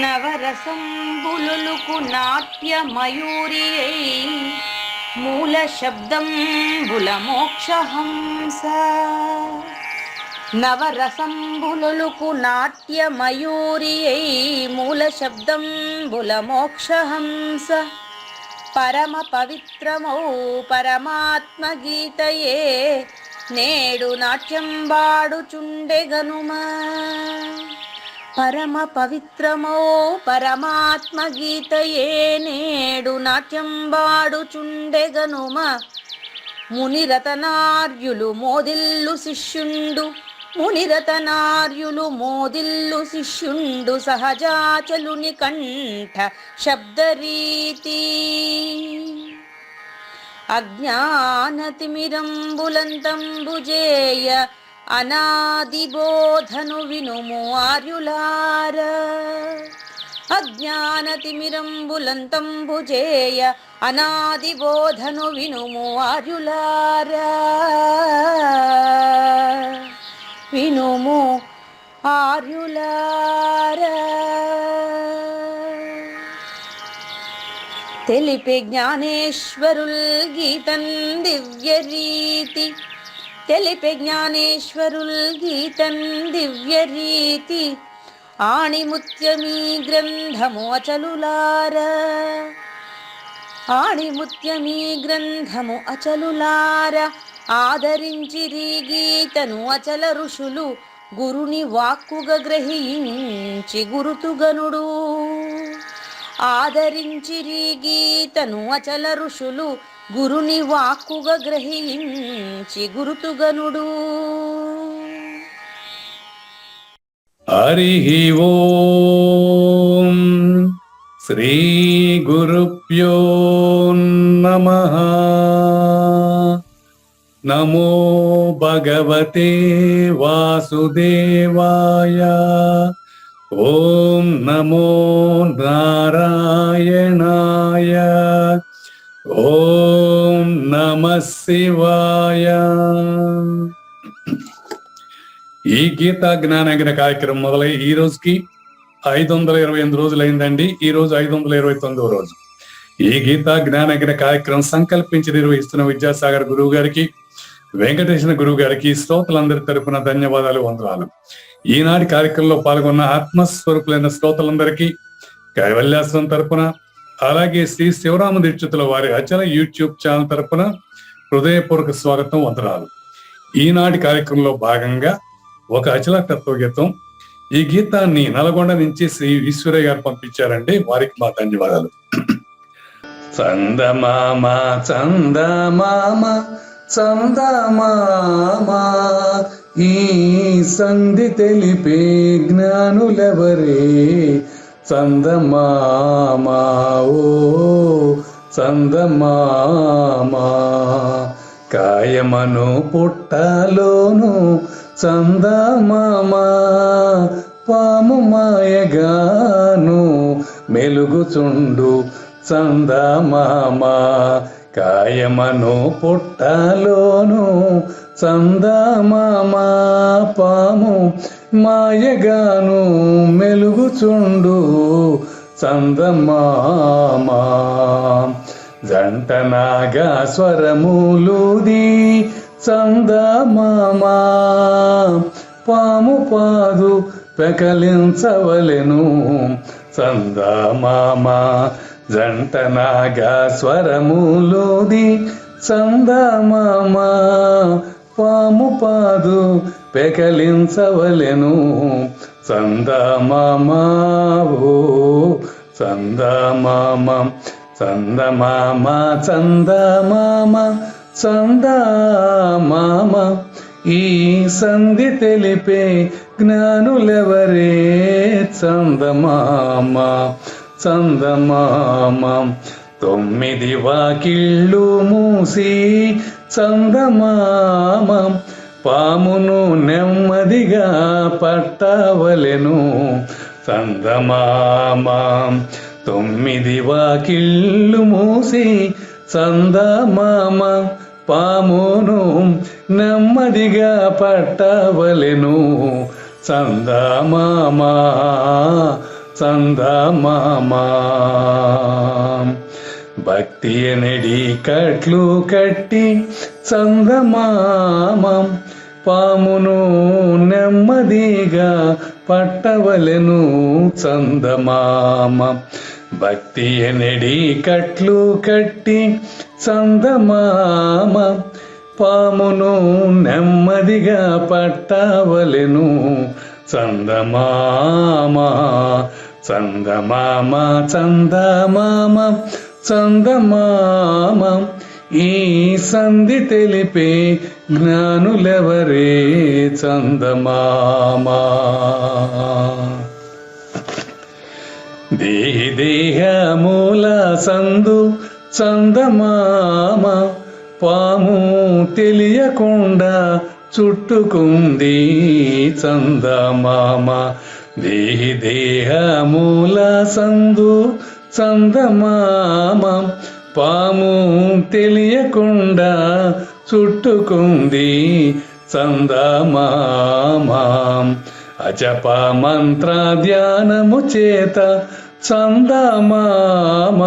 నవరసంబులుకు నాట్య మయూరియై మూల శబ్దంబుల మోక్షహంస. నవరసంబులుకు నాట్య మయూరియై మూల శబ్దంబుల మోక్షహంస. పరమ పవిత్రమౌ పరమాత్మ గీతయే నేడు నాట్యం బాడుచుండెగనుమా. పరమ పవిత్రమౌ పరమాత్మ గీతయే నేడు నాట్యం బాడుచుండెగనుమా. మునిరతనార్యులు మోదిల్లు శిష్యుండు, మునిరతనార్యులు మోదిల్లు శిష్యుండు సహజాచలుని కంఠ శబ్దరీతి. అజ్ఞానతిమిరంబులంతంబుజేయ అనాది బోధను వినుము ఆర్యులార. అజ్ఞానతిమిరంబులంతంబుజేయ అనాది బోధను వినుము ఆర్యులార. వినుము ఆర్యులార. తెలిపే జ్ఞానేశ్వరుల్ గీతన్ దివ్య రీతి. తెలిపే జ్ఞానేశ్వరుల్ గీతన్ దివ్య రీతి. ఆణిముత్యమీ గ్రంథము అచలులార. ఆణిముత్యమీ గ్రంథము అచలులార. ఆదరించిరి గీతను అచల ఋషులు గురుని వాక్కుగా గ్రహించి గురుతుగనుడు. ఆదరించిరి గీతను అచల ఋషులు గురుని వాక్కుగా గ్రహించి గురుతుగనుడు. హరి ఓం శ్రీ గురుభ్యో నమః. నమో భగవతే వాసుదేవాయ. ఓం నమో నారాయణాయ. ఓం నమః శివాయ. ఈ గీతా జ్ఞానగిన కార్యక్రమం మొదలై ఈ రోజుకి 528 రోజులు అయిందండి. ఈ రోజు 529వ రోజు. ఈ గీతా జ్ఞానగిన కార్యక్రమం సంకల్పించి నిర్వహిస్తున్న విద్యాసాగర్ గురువు గారికి, వెంకటేశ్వర గురువు గారికి శ్రోతలందరి తరపున ధన్యవాదాలు, వందనాలు. ఈనాటి కార్యక్రమంలో పాల్గొన్న ఆత్మస్వరూపులైన శ్రోతలందరికీ కైవల్యాశ్రం తరపున, అలాగే శ్రీ శివరామ దీక్షితుల వారి అచల యూట్యూబ్ ఛానల్ తరపున హృదయపూర్వక స్వాగతం, వందనాలు. ఈనాటి కార్యక్రమంలో భాగంగా ఒక అచల తత్వగీతం. ఈ గీతాన్ని నల్గొండ నుంచి శ్రీ ఈశ్వరయ్య గారు పంపించారండి. వారికి మా ధన్యవాదాలు. చందమామ చందమామ చందమామ ఈ సంధి తెలిపే జ్ఞానులెవరే. చందమామ ఓ చందమామ కాయమను పుట్టలోను చందమామ పాము మాయగాను మెలుగుచుండు చందమామ. కాయమను పుట్టలోను చందమామ పాము మాయగాను మెలుగుచుండు చందమామ. జంటనాగా స్వరములుది చందమామ పాము పాదు పెకలించవలెను చందమామ. జంటనాగా స్వరములుది చందమామ పాము పాదు పెకలించవలెను చందమామ ఓ చందమామ. చందమామ చందమామ చందమామ ఈ సంధి తెలిపే జ్ఞానులెవరే. చందమామ చందమామ 9 వాకిళ్ళు మూసి చందమామ పామును నెమ్మదిగా పట్టవలెను చందమామ. 9 వాకిళ్ళు మూసి చందమామ పామును నెమ్మదిగా పట్టవలెను చందమామ చందమామా. భక్తి ఎనడి కట్లు కట్టి చందమామ పామును నెమ్మదిగా పట్టవలెను చందమామ. భక్తి ఎనడి కట్లు కట్టి చందమామ పామును నెమ్మదిగా పట్టవలెను చందమామ. చందమామ చందమామ చందమామ ఈ సంధి తెలిపే జ్ఞానులెవరే చందమామ. దేహమూల సందు చందమామ పాము తెలియకుండా చుట్టుకుంది చందమామ. దేహమూల సందు చందమామ పాము తెలియకుండా చుట్టుకుంది చందమామ. అజప మంత్ర ధ్యానము చేత చందమామ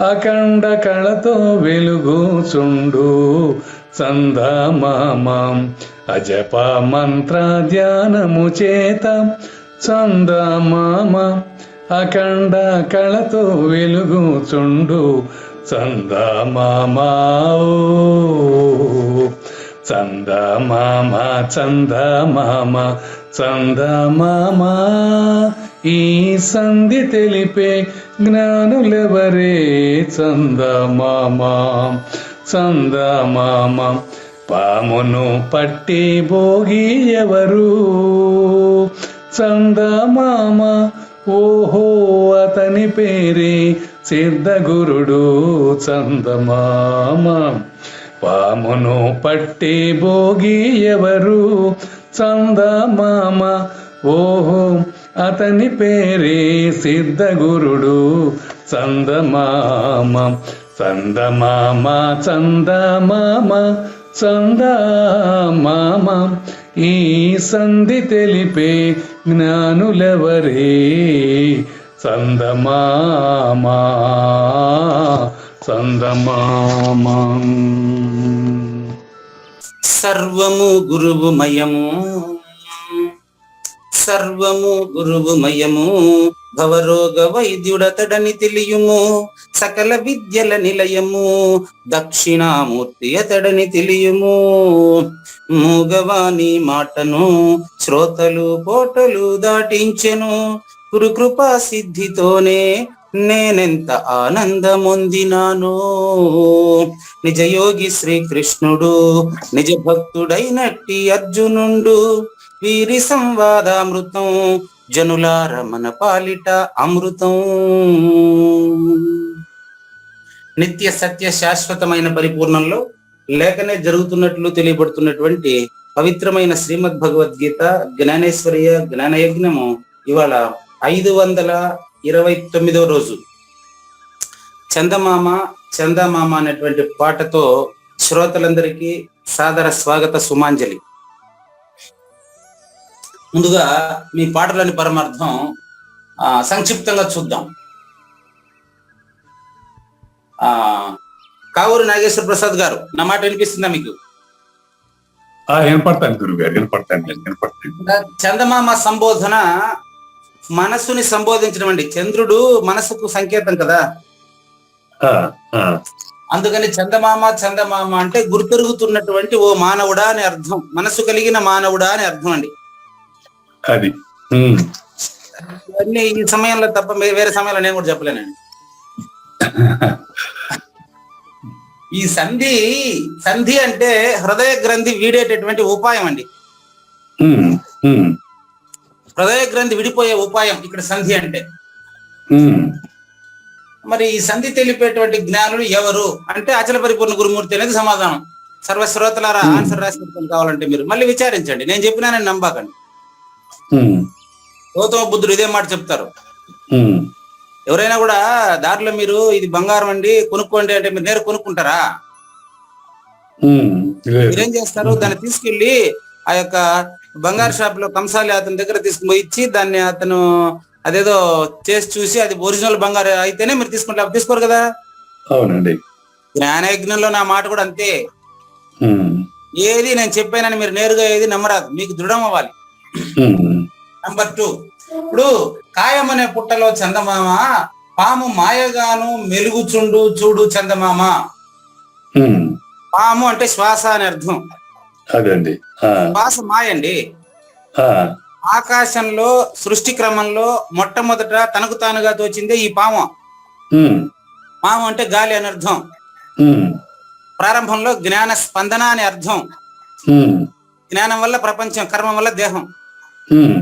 అఖండ కళతో వెలుగుచుండు చందమామ. అజప మంత్ర ధ్యానము చేత చందమామ అఖండ కళతో వెలుగుచుండు చందమామ. చందమామ చందమామ చందమామ ఈ సంధి తెలిపే జ్ఞానులెవరే చందమామ. చందమామ పామును పట్టి భోగి ఎవరు చందమామ. ఓహో అతని పేరే సిద్ధగురుడు చందమామ. పామును పట్టి భోగి ఎవరు చందమామ. ఓహో అతని పేరే సిద్ధగురుడు చందమామ. చందమామ చందమామ చందమామ ఈ సంధి తెలిపే జ్ఞానులెవరే చందమామ. చందమామ సర్వము గురువుమయము సర్వము గురువుమయము భవరోగ వైద్యుడతడని తెలియుము. సకల విద్యల నిలయము దక్షిణామూర్తి అతడని తెలియుము. మూగవాణి మాటను శ్రోతలు పోటలు దాటించెను. గురుకృపా సిద్ధితోనే నేనెంత ఆనందమొందినాను. నిజయోగి శ్రీకృష్ణుడు నిజ భక్తుడైనట్టి అర్జునుండు. వీరి సంవాదామృతం జనులార మన పాలిట అమృతం. నిత్య సత్య శాశ్వతమైన పరిపూర్ణంలో లేఖనే జరుగుతున్నట్లు తెలియబడుతున్నటువంటి పవిత్రమైన శ్రీమద్ భగవద్గీత జ్ఞానేశ్వర్య జ్ఞానయజ్ఞము ఇవాళ 529వ రోజు. చందమామ చందమామ అనేటువంటి పాటతో శ్రోతలందరికీ సాదర స్వాగత సుమాంజలి. ముందుగా మీ పాటలోని పరమార్థం సంక్షిప్తంగా చూద్దాం. కావూరు నాగేశ్వర ప్రసాద్ గారు, నా మాట వినిపిస్తుందా మీకు? వినపడతాను గురువు గారు, వినపడతాను. చందమామ సంబోధన మనస్సుని సంబోధించడం అండి. చంద్రుడు మనసుకు సంకేతం కదా, అందుకని చందమామ చందమామ అంటే గుర్తెరుగుతున్నటువంటి ఓ మానవుడా అని అర్థం, మనసు కలిగిన మానవుడా అని అర్థం అండి. అది అన్ని ఈ సమయంలో తప్ప వేరే సమయంలో నేను కూడా చెప్పలేనండి. ఈ సంధి అంటే హృదయ గ్రంథి వీడేటటువంటి ఉపాయం అండి. హృదయ గ్రంథి విడిపోయే ఉపాయం ఇక్కడ సంధి అంటే. మరి ఈ సంధి తెలిపేటువంటి జ్ఞానులు ఎవరు అంటే అచల పరిపూర్ణ గురుమూర్తి అనేది సమాధానం. సర్వశ్రోతలారా ఆన్సర్ రాసి కావాలంటే మీరు మళ్ళీ విచారించండి, నేను చెప్పినానని నమ్మకండి. గౌతమ బుద్ధుడు ఇదే మాట చెప్తారు. ఎవరైనా కూడా దారిలో మీరు ఇది బంగారం అండి కొనుక్కోండి అంటే మీరు నేరు కొనుక్కుంటారా? మీరేం చేస్తారు, దాన్ని తీసుకెళ్లి ఆ యొక్క బంగారు షాప్ లో కంసాలి అతని దగ్గర తీసుకుపోయి ఇచ్చి దాన్ని అతను అదేదో చేసి చూసి అది ఒరిజినల్ బంగారు అయితేనే మీరు తీసుకుంటారు, తీసుకోరు కదా. అవునండి. జ్ఞానయజ్ఞంలో నా మాట కూడా అంతే. ఉమ్, ఏది నేను చెప్పానని మీరు నేరుగా ఏది నమ్మరాదు, మీకు దృఢం అవ్వాలి. ఉమ్, నంబర్ 2, ఇప్పుడు కాయం అనే పుట్టలో చందమామ, పాము మాయగాను మెలుగుచుండు చూడు చందమామ. ఉమ్, పాము అంటే శ్వాస అని అర్థం. అదండి. శ్వాస మాయండి. ఆ, ఆకాశంలో సృష్టి క్రమంలో మొట్టమొదట తనకు తానుగా తోచిందే ఈ పాము. ఉమ్, పాము అంటే గాలి అని అర్థం. ఉమ్, ప్రారంభంలో జ్ఞాన స్పందన అని అర్థం. ఉమ్, జ్ఞానం వల్ల ప్రపంచం, కర్మ వల్ల దేహం. ఉమ్,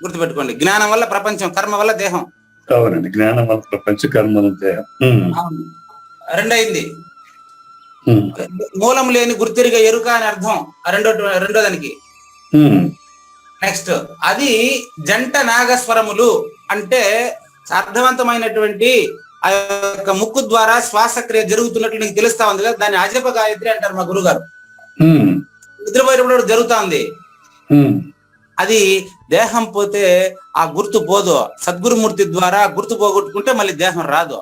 గుర్తుపెట్టుకోండి, జ్ఞానం వల్ల ప్రపంచం, కర్మ వల్ల దేహం. అవునండి. జ్ఞానం వల్ల ప్రపంచ కర్మలు దేహం. ఉమ్, రెండైంది ఉమ్, మూలం లేని గుర్తిరిగా ఎరుక అని అర్థం. రెండో దానికి. ఉమ్, నెక్స్ట్ అది జంట నాగస్వరములు అంటే అర్థవంతమైనటువంటి ఆ యొక్క ముక్కు ద్వారా శ్వాసక్రియ జరుగుతున్నట్లు నీకు తెలుస్తా ఉంది కదా, దాన్ని అజప గాయత్రి అంటారు మా గురుగారు. ఉమ్, నిద్రపోయేటప్పుడు జరుగుతా ఉంది. ఉమ్, అది దేహం పోతే ఆ గుర్తు పోదు, సద్గురుమూర్తి ద్వారా గుర్తు పోగొట్టుకుంటే మళ్ళీ దేహం రాదు.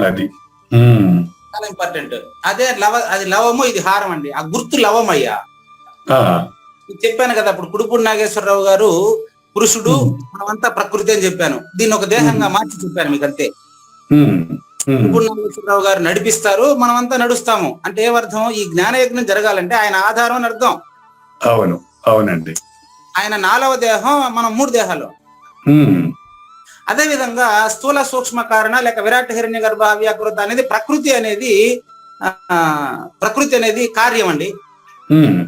అది. ఉమ్, చాలా ఇంపార్టెంట్. అదే అది లవము, ఇది హారం అండి. ఆ గుర్తు లవమయ్యా. ఆ, చెప్పాను కదా అప్పుడు కుడుపూడి నాగేశ్వరరావు గారు పురుషుడు, మనమంతా ప్రకృతి అని చెప్పాను. దీన్ని ఒక దేహంగా మార్చి చెప్పాను మీకు అంతే. ఉమ్, ఉమ్, కుడుపూడి నాగేశ్వరరావు గారు నడిపిస్తారు, మనమంతా నడుస్తాము. అంటే ఏమర్థం? ఈ జ్ఞానయజ్ఞం జరగాలంటే ఆయన ఆధారం అని అర్థం. అవును, అవునండి. ఆయన 4వ దేహం, మనం 3 దేహాలు. ఉమ్, అదే విధంగా స్థూల సూక్ష్మ కారణ లేక విరాట్ హిరణ్య గర్భ వ్యాకృత అనేది ప్రకృతి అనేది కార్యం అండి. ఉమ్,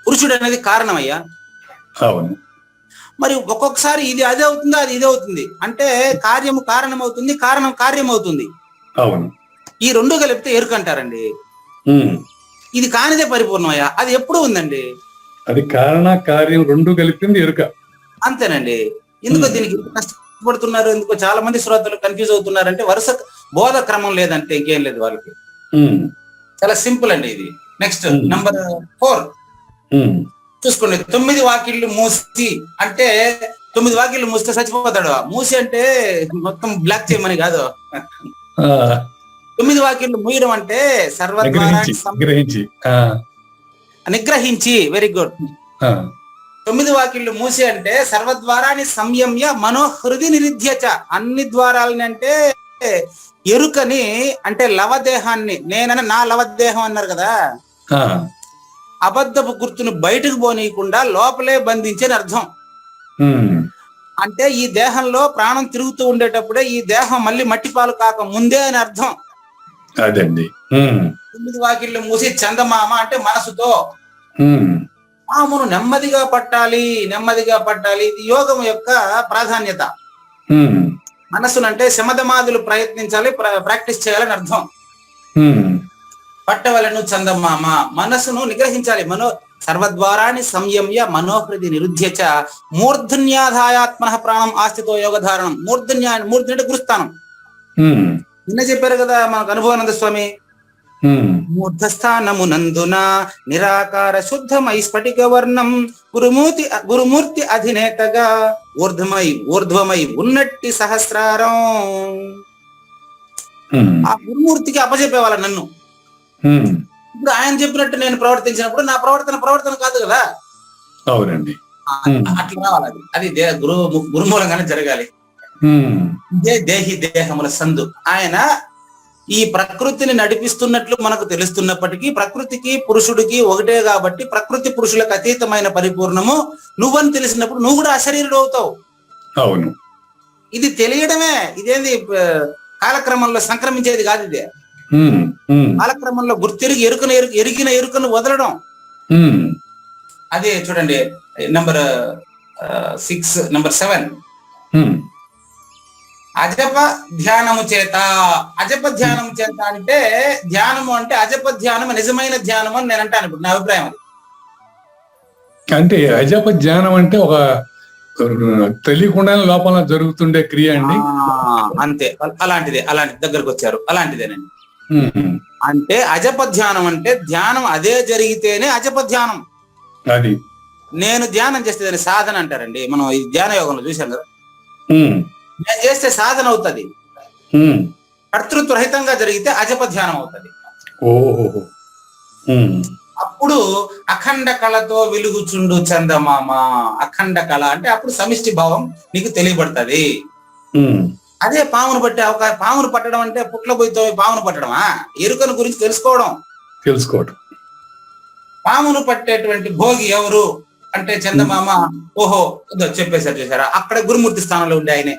పురుషుడు అనేది కారణమయ్యా. అవును. మరి ఒక్కొక్కసారి ఇది అదే అవుతుంది, అది ఇదే అవుతుంది. అంటే కార్యము కారణం అవుతుంది, కారణం కార్యం అవుతుంది. అవును. ఈ 2 కలిపితే ఎరుక అంటారండి. ఉమ్, ఇది కానిదే పరిపూర్ణమయ్యా. అది ఎప్పుడు ఉందండి? అది కారణ కార్యం 2 కలిపింది ఎరుక. అంతేనండి. ఎందుకో దీనికి కష్టపడుతున్నారు, ఎందుకో చాలా మంది శ్రోతలు కన్ఫ్యూజ్ అవుతున్నారంటే వరుస బోధ క్రమం లేదంటే ఇంకేం లేదు వాళ్ళకి. ఉమ్, చాలా సింపుల్ అండి ఇది. నెక్స్ట్ నంబర్ 4 ఉమ్, చూసుకోండి. 9 వాకిళ్ళు మూసి అంటే 9 వాకిళ్ళు మూస్తే చచ్చిపోతాడు. మూసి అంటే మొత్తం బ్లాక్ చేయమని కాదు. 9 వాకిళ్ళు మూయడం అంటే నిగ్రహించి. Very good. 9 వాకిళ్ళు మూసి అంటే సర్వద్వారాన్ని సంయమ్య మనోహృది నిరుధ్యచ. అన్ని ద్వారాలని అంటే ఎరుకని, అంటే లవదేహాన్ని, నా లవదేహం అన్నారు కదా, అబద్ధపు గుర్తును బయటకు పోనీయకుండా లోపలే బంధించని అర్థం. అంటే ఈ దేహంలో ప్రాణం తిరుగుతూ ఉండేటప్పుడే ఈ దేహం మళ్ళీ మట్టిపాలు కాక ముందే అని అర్థం. అదండి. 9 వాకిళ్ళు మూసి చందమామ అంటే మనసుతో పామును నెమ్మదిగా పట్టాలి, నెమ్మదిగా పట్టాలి. ఇది యోగం యొక్క ప్రాధాన్యత. మనసునంటే శమధమాదులు ప్రయత్నించాలి, ప్రాక్టీస్ చేయాలని అర్థం. పట్టవలను చందమామ, మనసును నిగ్రహించాలి. సర్వద్వారాన్ని సంయమ్య మనోహృది నిరుధ్యచ మూర్ధన్యాధాయాత్మన ప్రాణం ఆస్థితో యోగధారణం. మూర్ధన్య అంటే గురుస్థానం. నిన్న చెప్పారు కదా మనకు అనుభవానంద స్వామి, మూర్ధస్థానమునందున నిరాకార శుద్ధమై స్ఫటిక వర్ణం గురుమూర్తి అధినేతగా ఊర్ధ్వమై ఉన్నట్టి సహస్రారం. ఆ గురుమూర్తికి అప్పచెప్పేవాళ్ళ నన్ను. ఇప్పుడు ఆయన చెప్పినట్టు నేను ప్రవర్తించినప్పుడు నా ప్రవర్తన కాదు కదా. అవునండి. అట్లా రావాలి. అది గురుమూలంగానే జరగాలి. దేహముల సందు. ఆయన ఈ ప్రకృతిని నడిపిస్తున్నట్లు మనకు తెలుస్తున్నప్పటికీ ప్రకృతికి పురుషుడికి ఒకటే కాబట్టి ప్రకృతి పురుషులకు అతీతమైన పరిపూర్ణము నువ్వని తెలిసినప్పుడు నువ్వు కూడా అశరీరుడు అవుతావు. అవును. ఇది తెలియడమే. ఇదేంది కాలక్రమంలో సంక్రమించేది కాదు. ఇదే కాలక్రమంలో గుర్తిరిగి ఎరిగిన ఎరుకను వదలడం. అదే చూడండి నంబర్ 7 అజప ధ్యానము చేత. అజప ధ్యానము చేత అంటే ధ్యానము అంటే అజప ధ్యానం నిజమైన ధ్యానం అని నేను అంటాను. ఇప్పుడు నా అభిప్రాయం అది. అంటే అజప ధ్యానం అంటే ఒక తెలియకుండానే లోపల జరుగుతుండే క్రియ అండి. అంతే, అలాంటిదే. దగ్గరకు వచ్చారు. అలాంటిదేనండి. అంటే అజప ధ్యానం అంటే ధ్యానం అదే జరిగితేనే అజప ధ్యానం. అది నేను ధ్యానం చేస్తే దాన్ని సాధన అంటారండి. మనం ఈ ధ్యాన యోగంలో చూసాం కదా. ఉమ్, నేను చేస్తే సాధన అవుతుంది. ఉమ్, కర్తృత్వ రహితంగా జరిగితే అజప ధ్యానం అవుతుంది. ఓహో. ఉమ్, అప్పుడు అఖండ కళతో వెలుగుచుండు చందమామ. అఖండ కళ అంటే అప్పుడు సమిష్టి భావం నీకు తెలియబడుతుంది. ఉమ్, అదే పామును పట్టే అవకాశం. పామును పట్టడం అంటే పుట్ల పోయితో పామును పట్టడమా? ఎరుకను గురించి తెలుసుకోవడం. పామును పట్టేటువంటి భోగి ఎవరు అంటే చందమామ. ఓహో ఇదో చెప్పేశారు చూసారా, అక్కడ గురుమూర్తి స్థానంలో ఉండే ఆయనే.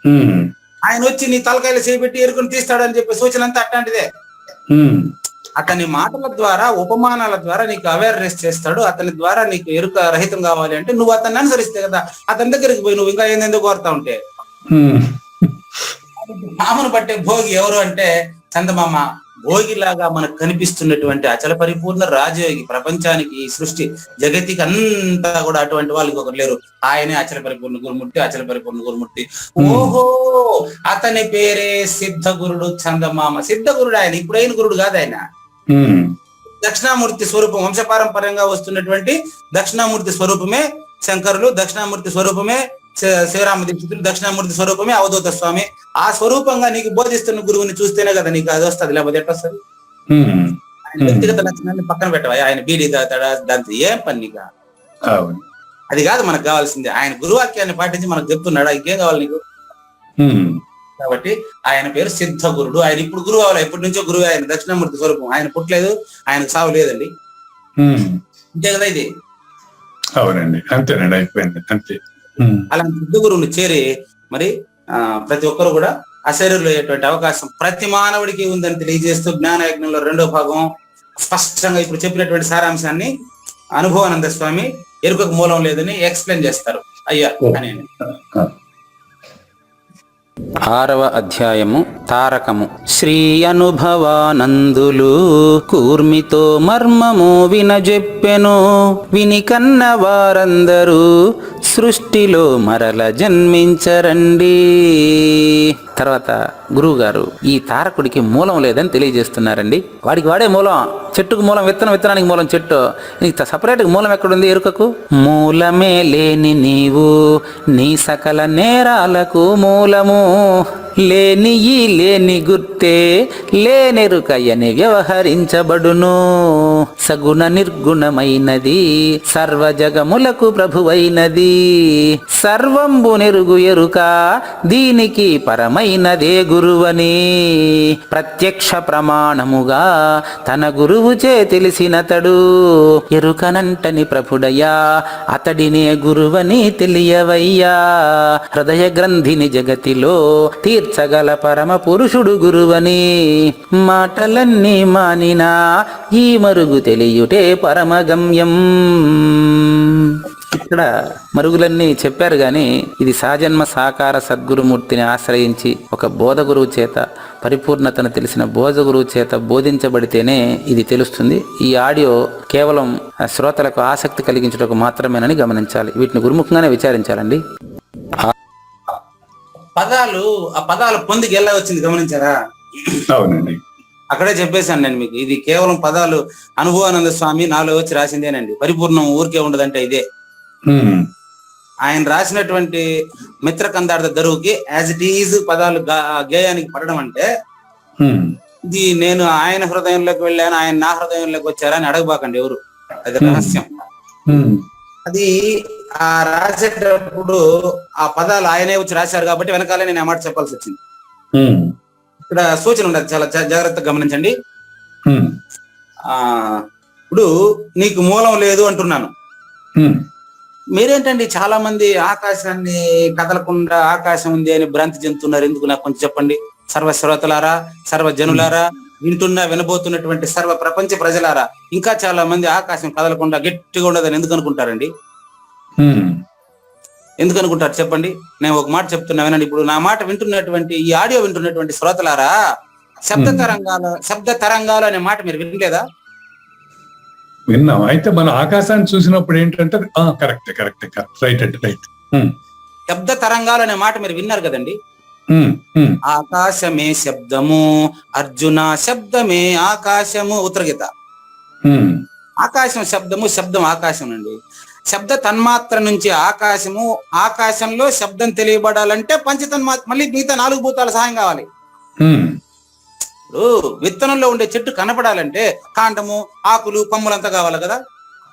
ఉమ్, ఆయన వచ్చి నీ తలకాయలు చేపెట్టి ఎరుకను తీస్తాడని చెప్పే సూచన అంతా అట్లాంటిదే. ఉమ్, అతని మాటల ద్వారా, ఉపమానాల ద్వారా నీకు అవేర్నెస్ చేస్తాడు. అతని ద్వారా నీకు ఎరుక రహితం కావాలి అంటే నువ్వు అతన్ని అనుసరిస్తే కదా. అతని దగ్గరికి పోయి నువ్వు ఇంకా ఏందేందో కోరుతా ఉంటే. ఉమ్, పామును పట్టే భోగి ఎవరు అంటే చందమామ. భోగిలాగా మనకు కనిపిస్తున్నటువంటి అచల పరిపూర్ణ రాజయోగి, ప్రపంచానికి, సృష్టి జగతికి అంతా కూడా అటువంటి వాళ్ళకి ఒకరు లేరు. ఆయనే అచల పరిపూర్ణ గురుమూర్తి, అచల పరిపూర్ణ గురుమూర్తి. ఓహో, అతని పేరే సిద్ధగురుడు చందమామ. సిద్ధగురుడు ఆయన, ఇప్పుడైన గురుడు కాదు ఆయన. దక్షిణామూర్తి స్వరూపం, వంశపారంపర్యంగా వస్తున్నటువంటి దక్షిణామూర్తి స్వరూపమే శంకరులు, దక్షిణామూర్తి స్వరూపమే శ్రీరామ దీక్షితులు, దక్షిణామూర్తి స్వరూపమే అవధూత స్వామి. ఆ స్వరూపంగా నీకు బోధిస్తున్న గురువుని చూస్తేనే కదా నీకు అది వస్తుంది, లేకపోతే ఎట్లా వస్తుంది? ఆయన వ్యక్తిగత లక్షణాన్ని పక్కన పెట్టవా. ఆయన బీడీ తాగుతాడా, దాంతో ఏం పని నీకు? అది కాదు మనకు కావాల్సింది. ఆయన గురువాక్యాన్ని పాటించి మనకు చెప్తున్నాడా, ఇంకేం కావాలి నీకు? కాబట్టి ఆయన పేరు సిద్ధ గురుడు. ఆయన ఇప్పుడు గురువు అవ్వాలి, ఎప్పటి నుంచో గురువు. ఆయన దక్షిణామూర్తి స్వరూపం. ఆయన పుట్టలేదు, ఆయనకు సావు లేదండి. అంతే కదా ఇది? అవునండి, అంతేనండి, అయిపోయింది, అంతే. అలాంటి సిద్ధ గురువుని చేరి మరి ప్రతి ఒక్కరు కూడా అశరీరులు అయ్యేటువంటి అవకాశం ప్రతి మానవుడికి ఉందని తెలియజేస్తూ జ్ఞానయజ్ఞంలో 2వ భాగం స్పష్టంగా ఇప్పుడు చెప్పినటువంటి సారాంశాన్ని అనుభవానంద స్వామి ఎరుకకు మూలం లేదని ఎక్స్ప్లెయిన్ చేస్తారు. అయ్యా అని 6వ అధ్యాయము తారకము. శ్రీ అనుభవానందులు కూర్మితో మర్మము వినజెప్పెను. విని కన్న వారందరూ సృష్టిలో మరల జన్మించరండి. తర్వాత గురువు గారు ఈ తారకుడికి మూలం లేదని తెలియజేస్తున్నారండి. వాడికి వాడే మూలం. చెట్టుకు మూలం విత్తనం, విత్తనానికి మూలం చెట్టు. నీకు సపరేట్గా మూలం ఎక్కడుంది ఎరుకకు? మూలమే లేని నీవు నీ సకల నేరాలకు మూలము. లేని ఈ లేని గుర్తే లేనెరుకయని వ్యవహరించబడును. సగుణ నిర్గుణమైనది సర్వజగములకు ప్రభువైనది. సర్వంబు నెరుగు ఎరుక దీనికి పరమైనదే గురువని ప్రత్యక్ష ప్రమాణముగా తన గురువుచే తెలిసినతడు. ఎరుకనంటని ప్రభుడయ్యా అతడినే గురువని తెలియవయ్యా. హృదయ గ్రంథిని జగతిలో తీర్చగల పరమ పురుషుడు గురువని. మాటలన్నీ మానినా ఈ మరుగు తెలియుటే పరమగమ్యం. ఇక్కడ మరుగులన్నీ చెప్పారు గాని ఇది సాజన్మ సాకార సద్గురుమూర్తిని ఆశ్రయించి ఒక బోధ గురువు చేత, పరిపూర్ణతను తెలిసిన బోధ గురువు చేత బోధించబడితేనే ఇది తెలుస్తుంది. ఈ ఆడియో కేవలం శ్రోతలకు ఆసక్తి కలిగించుటకు మాత్రమేనని గమనించాలి. వీటిని గురుముఖంగానే విచారించాలండి. ఆ పదాలు పొందికి ఎలా వచ్చింది గమనించారా? అవునండి, అక్కడే చెప్పేశాను నేను మీకు. ఇది కేవలం పదాలు అనుభవానంద స్వామి నాలో వచ్చి రాసిందేనండి. పరిపూర్ణం ఊరికే ఉండదంటే ఇదే. ఆయన రాసినటువంటి మిత్రకందార్థ దరువుకి యాజ్ ఇట్ ఈజ్ పదాలు గేయానికి పడడం అంటే ఇది నేను ఆయన హృదయంలోకి వెళ్ళాను, ఆయన నా హృదయంలోకి వచ్చారా అని అడగబాకండి ఎవరు. అది రహస్యం. అది ఆ రాసేటప్పుడు ఆ పదాలు ఆయనే వచ్చి రాశారు కాబట్టి వెనకాలే నేను ఆ మాట చెప్పాల్సి వచ్చింది. ఇక్కడ సూచన ఉండదు, చాలా జాగ్రత్తగా గమనించండి. ఇప్పుడు నీకు మూలం లేదు అంటున్నాను. మీరేంటండి చాలా మంది ఆకాశాన్ని కదలకుండా ఆకాశం ఉంది అని భ్రాంతి చెందుతున్నారు. ఎందుకు నాకు కొంచెం చెప్పండి. సర్వ శ్రోతలారా, సర్వ జనులారా, వినబోతున్నటువంటి సర్వ ప్రపంచ ప్రజలారా, ఇంకా చాలా మంది ఆకాశం కదలకుండా గట్టిగా ఉండదని ఎందుకు అనుకుంటారండి? ఎందుకు అనుకుంటారు చెప్పండి? నేను ఒక మాట చెప్తున్నా వినండి. ఇప్పుడు నా మాట వింటున్నటువంటి, ఈ ఆడియో వింటున్నటువంటి శ్రోతలారా, శబ్ద తరంగాలు అనే మాట మీరు వినలేదా? విన్నాం. అయితే మన ఆకాశాన్ని చూసినప్పుడు ఏంటంటే కరెక్ట్ రైట్ అండి, రైట్. శబ్ద తరంగాలు అనే మాట మీరు విన్నారు కదండి. ఆకాశమే శబ్దము అర్జున, శబ్దమే ఆకాశము. ఉత్తరగీత. ఆకాశం శబ్దము, శబ్దం ఆకాశం అండి. శబ్ద తన్మాత్ర నుంచి ఆకాశము, ఆకాశంలో శబ్దం తెలియబడాలంటే పంచతన్మాత్ర, మళ్ళీ మిగతా 4 భూతాల సహాయం కావాలి. ఉమ్, ఇప్పుడు విత్తనంలో ఉండే చెట్టు కనపడాలంటే కాండము, ఆకులు, కొమ్మలంతా కావాలి కదా.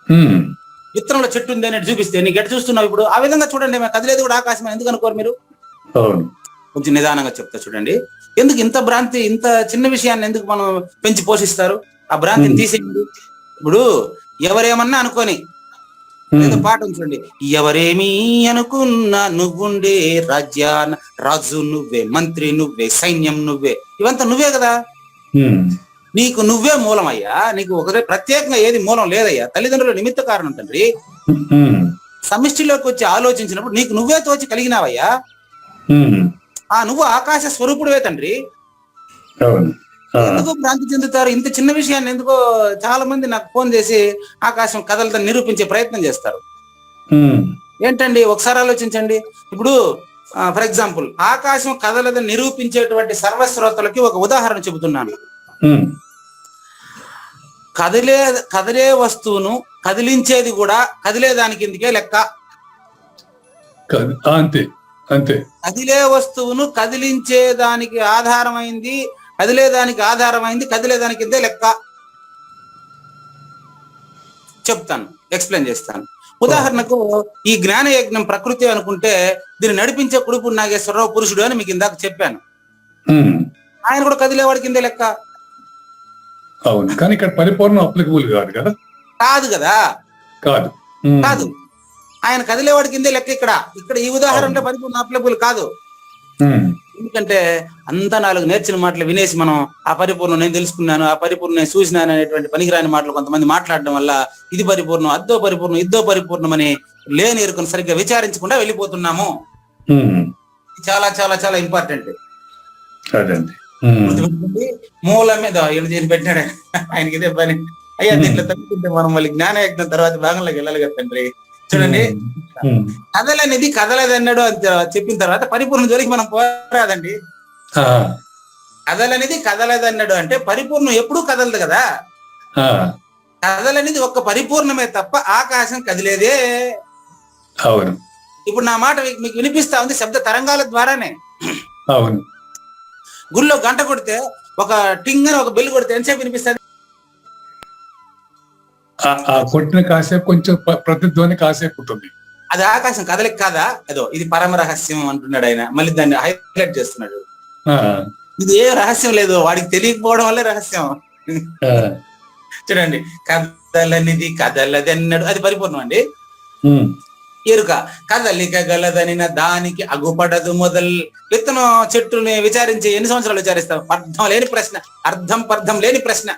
ఉమ్, విత్తనంలో చెట్టు ఉంది అని చూపిస్తే నీకు ఎటు చూస్తున్నావు ఇప్పుడు? ఆ విధంగా చూడండి, మేము కదిలేదు కూడా ఆకాశం అని ఎందుకు అనుకోరు మీరు? అవును. కొంచెం నిదానంగా చెప్తా చూడండి. ఎందుకు ఇంత భ్రాంతి, ఇంత చిన్న విషయాన్ని ఎందుకు మనం పెంచి పోషిస్తారు? ఆ భ్రాంతిని తీసేయండి. ఇప్పుడు ఎవరేమన్నా అనుకోని ఏదో పాట ఉంది చూడండి, ఎవరేమీ అనుకున్నా నువ్వుండే రాజ్యాన రాజు నువ్వే, మంత్రి నువ్వే, సైన్యం నువ్వే, ఇవంతా నువ్వే కదా. ఉమ్, నీకు నువ్వే మూలం అయ్యా. నీకు ఒకటే ప్రత్యేకంగా ఏది మూలం లేదయ్యా. తల్లిదండ్రుల నిమిత్త కారణం తండ్రి. ఉమ్, సమిష్టిలోకి వచ్చి ఆలోచించినప్పుడు నీకు నువ్వే తోచి కలిగినావయ్యా. ఉమ్, నువ్వు ఆకాశ స్వరూపుడువే తండ్రి. అవును. ఎందుకు భ్రాంతి చెందుతారు? ఇంత చిన్న విషయాన్ని ఎందుకో చాలా మంది నాకు ఫోన్ చేసి ఆకాశం కదలదని నిరూపించే ప్రయత్నం చేస్తారు. ఉమ్, ఏంటండి ఒకసారి ఆలోచించండి. ఇప్పుడు ఫర్ ఎగ్జాంపుల్ ఆకాశం కదలదని నిరూపించేటువంటి సర్వశ్రోతలకి ఒక ఉదాహరణ చెబుతున్నాను. ఉమ్, కదిలే వస్తువును కదిలించేది కూడా కదిలేదానికి ఎందుకే లెక్క. అంతే అంతే. కదిలే వస్తువును కదిలించేదానికి ఆధారమైంది, కదిలేదానికి ఆధారమైంది, కదిలేదానికి ఇంతే లెక్క. చెప్తాను, ఎక్స్ప్లెయిన్ చేస్తాను. ఉదాహరణకు ఈ జ్ఞాన యజ్ఞం ప్రకృతి అనుకుంటే దీన్ని నడిపించే కుడుపు నాగేశ్వరరావు పురుషుడు అని మీకు ఇందాక చెప్పాను. ఆయన కూడా కదిలేవాడి కిందే లెక్క. అవును, కానీ ఇక్కడ పరిపూర్ణం అప్లికబుల్ కాదు కదా. కాదు కదా, కాదు కాదు. ఆయన కదిలేవాడి కిందే లెక్క. ఇక్కడ ఈ ఉదాహరణలో పరిపూర్ణ అప్లికబుల్ కాదు. ఎందుకంటే అంతా 4 నేర్చిన మాటలు వినేసి మనం ఆ పరిపూర్ణం నేను తెలుసుకున్నాను, ఆ పరిపూర్ణం నేను చూసినాను అనేటువంటి పనికిరాని మాటలు కొంతమంది మాట్లాడడం వల్ల ఇది పరిపూర్ణం, అద్దో పరిపూర్ణం, ఇద్దో పరిపూర్ణం అని లేని ఎరుకను సరిగ్గా విచారించకుండా వెళ్ళిపోతున్నాము. చాలా చాలా చాలా ఇంపార్టెంట్. మూల మీద పెట్టాడు ఆయనకి ఇదే పని. అయ్యా దీంట్లో తగ్గుతుంటే మనం మళ్ళీ జ్ఞాన యజ్ఞం తర్వాత భాగంలోకి వెళ్ళాలి కదా తండ్రి. చూడండి, కదలనేది కదలదన్నాడు అని చెప్పిన తర్వాత పరిపూర్ణ జోలికి మనం పోరాదండి. కదలనేది కదలదన్నాడు అంటే పరిపూర్ణం ఎప్పుడూ కదలదు కదా. కదలనేది ఒక్క పరిపూర్ణమే తప్ప ఆకాశం కదిలేదే. అవును. ఇప్పుడు నా మాట మీకు వినిపిస్తా ఉంది శబ్ద తరంగాల ద్వారానే. అవును. గుళ్ళో గంట కొడితే ఒక టింగ్ అని ఒక బెల్ కొడితే ఎంతసేపు వినిపిస్తుంది? కొట్టిన కాసేపు కొంచెం ప్రతిధ్వని కాసేపు ఉంటుంది. అది ఆకాశం కదలిక కాదా? ఏదో ఇది పరమ రహస్యం అంటున్నాడు ఆయన, మళ్ళీ దాన్ని హైలైట్ చేస్తున్నాడు. ఇది ఏ రహస్యం లేదు, వాడికి తెలియకపోవడం వల్లే రహస్యం. చూడండి, కదలనిది కదలది అన్నాడు, అది పరిపూర్ణం అండి. ఎరుక కదలిక గలదని దానికి అగుపడదు మొదల్. విత్తనం చెట్టుని విచారించి ఎన్ని సంవత్సరాలు విచారిస్తాం? అర్థం లేని ప్రశ్న, అర్థం లేని ప్రశ్న.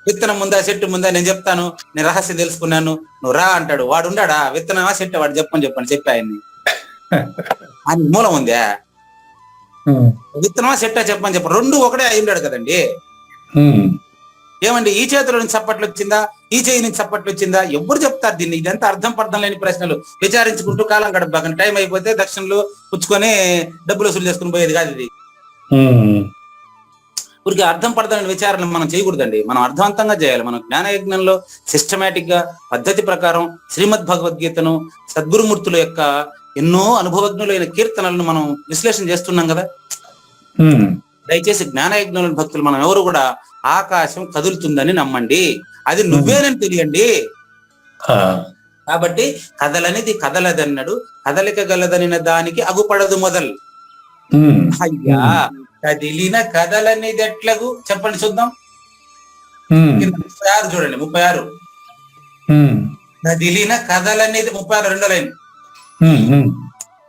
విత్తనం ముందా చెట్టు ముందా? నేను చెప్తాను, నేను రహస్యం తెలుసుకున్నాను, నువ్వు రా అంటాడు. వాడు ఉండాడా? విత్తనమా చెట్టు? వాడు చెప్పి ఆయన్ని ఆయన మూలం ఉందా? విత్తనమా చెట్టా చెప్పని చెప్ప, 2 ఒకటే అయి ఉన్నాడు కదండి. ఏమండి, ఈ చేతిలో నుంచి చప్పట్లు వచ్చిందా, ఈ చేయి నుంచి చప్పట్లు వచ్చిందా? ఎవ్వరు చెప్తారు దీన్ని? ఇదంతా అర్థం లేని ప్రశ్నలు విచారించుకుంటూ కాలం గడపకండి. టైం అయిపోతే దక్షిణలు పుచ్చుకొని డబ్బులు వసూలు చేసుకుని పోయేది కాదు ఇది. ఊరికి అర్థం పడతానని విచారణ మనం చేయకూడదండి, మనం అర్థవంతంగా చేయాలి. మనం జ్ఞాన యజ్ఞంలో సిస్టమేటిక్ గా పద్ధతి ప్రకారం శ్రీమద్ భగవద్గీతను, సద్గురుమూర్తుల యొక్క ఎన్నో అనుభవజ్ఞులైన కీర్తనలను మనం విశ్లేషణ చేస్తున్నాం కదా. దయచేసి జ్ఞాన యజ్ఞంలోని భక్తులు మనం ఎవరు కూడా ఆకాశం కదులుతుందని నమ్మండి, అది నువ్వేనని తెలియండి. కాబట్టి కదలనిది కదలదన్నాడు, కదలిక గలదని దానికి అగుపడదు మొదలు. అయ్యా, కదిలిన కదలనిది ఎట్లగు చెప్పండి చూద్దాం. 36 చూడండి, 36. కదిలిన కదలనిది 36 2వ లైన్.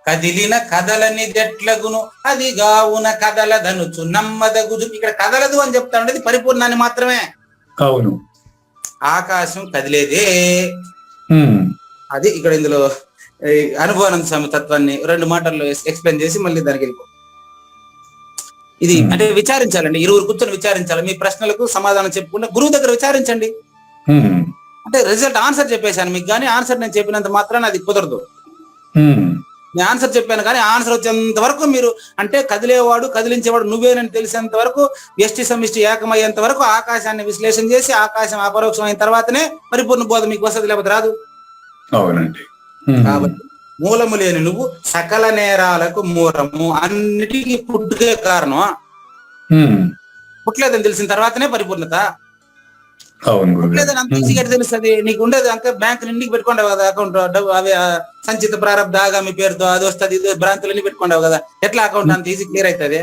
కదిలిన కదలనిది ఎట్లగును అది గావున కదలదనుచు నమ్మదగుజు. ఇక్కడ కదలదు అని చెప్తా ఉండేది పరిపూర్ణాన్ని మాత్రమే. అవును, ఆకాశం కదిలేదే. అది ఇక్కడ ఇందులో అనుభవానంద స్వామి తత్వాన్ని 2 మాటల్లో ఎక్స్ప్లెయిన్ చేసి మళ్ళీ దానికి వెళ్ళిపో. ఇది అంటే విచారించాలండి, 20 కూర్చొని విచారించాలి. మీ ప్రశ్నలకు సమాధానం చెప్పుకుంటే గురువు దగ్గర విచారించండి. అంటే రిజల్ట్ ఆన్సర్ చెప్పేశాను మీకు, కానీ ఆన్సర్ నేను చెప్పినంత మాత్రాన అది కుదరదు. నేను ఆన్సర్ చెప్పాను కానీ ఆన్సర్ వచ్చేంత వరకు మీరు, అంటే కదిలేవాడు కదిలించేవాడు నువ్వేనని తెలిసేంత వరకు, వ్యష్టి సమిష్టి ఏకమయ్యేంత వరకు ఆకాశాన్ని విశ్లేషణ చేసి ఆకాశం అపరోక్షం అయిన తర్వాతనే పరిపూర్ణ బోధ మీకు వస్తుంది, లేకపోతే రాదు. అవునండి. కాబట్టి మూలము లేని నువ్వు సకల నేరాలకు మూలము, అన్నిటికీ పుట్టుకే కారణం. పుట్టలేదని తెలిసిన తర్వాతనే పరిపూర్ణత. అవును గురుగారు. పుట్టలేదని అంత ఈజీగా తెలుస్తుంది. నీకు ఉండేది అంతే, బ్యాంక్ నిండికి పెట్టుకుంటావు కదా అకౌంట్, డబ్బు అవి సంచిత ప్రారంభ ఆగామి పేరుతో అది వస్తుంది, ఇది భ్రాంతులన్నీ పెట్టుకుంటావు కదా. ఎట్లా అకౌంట్ అంత ఈజీ క్లియర్ అవుతుంది?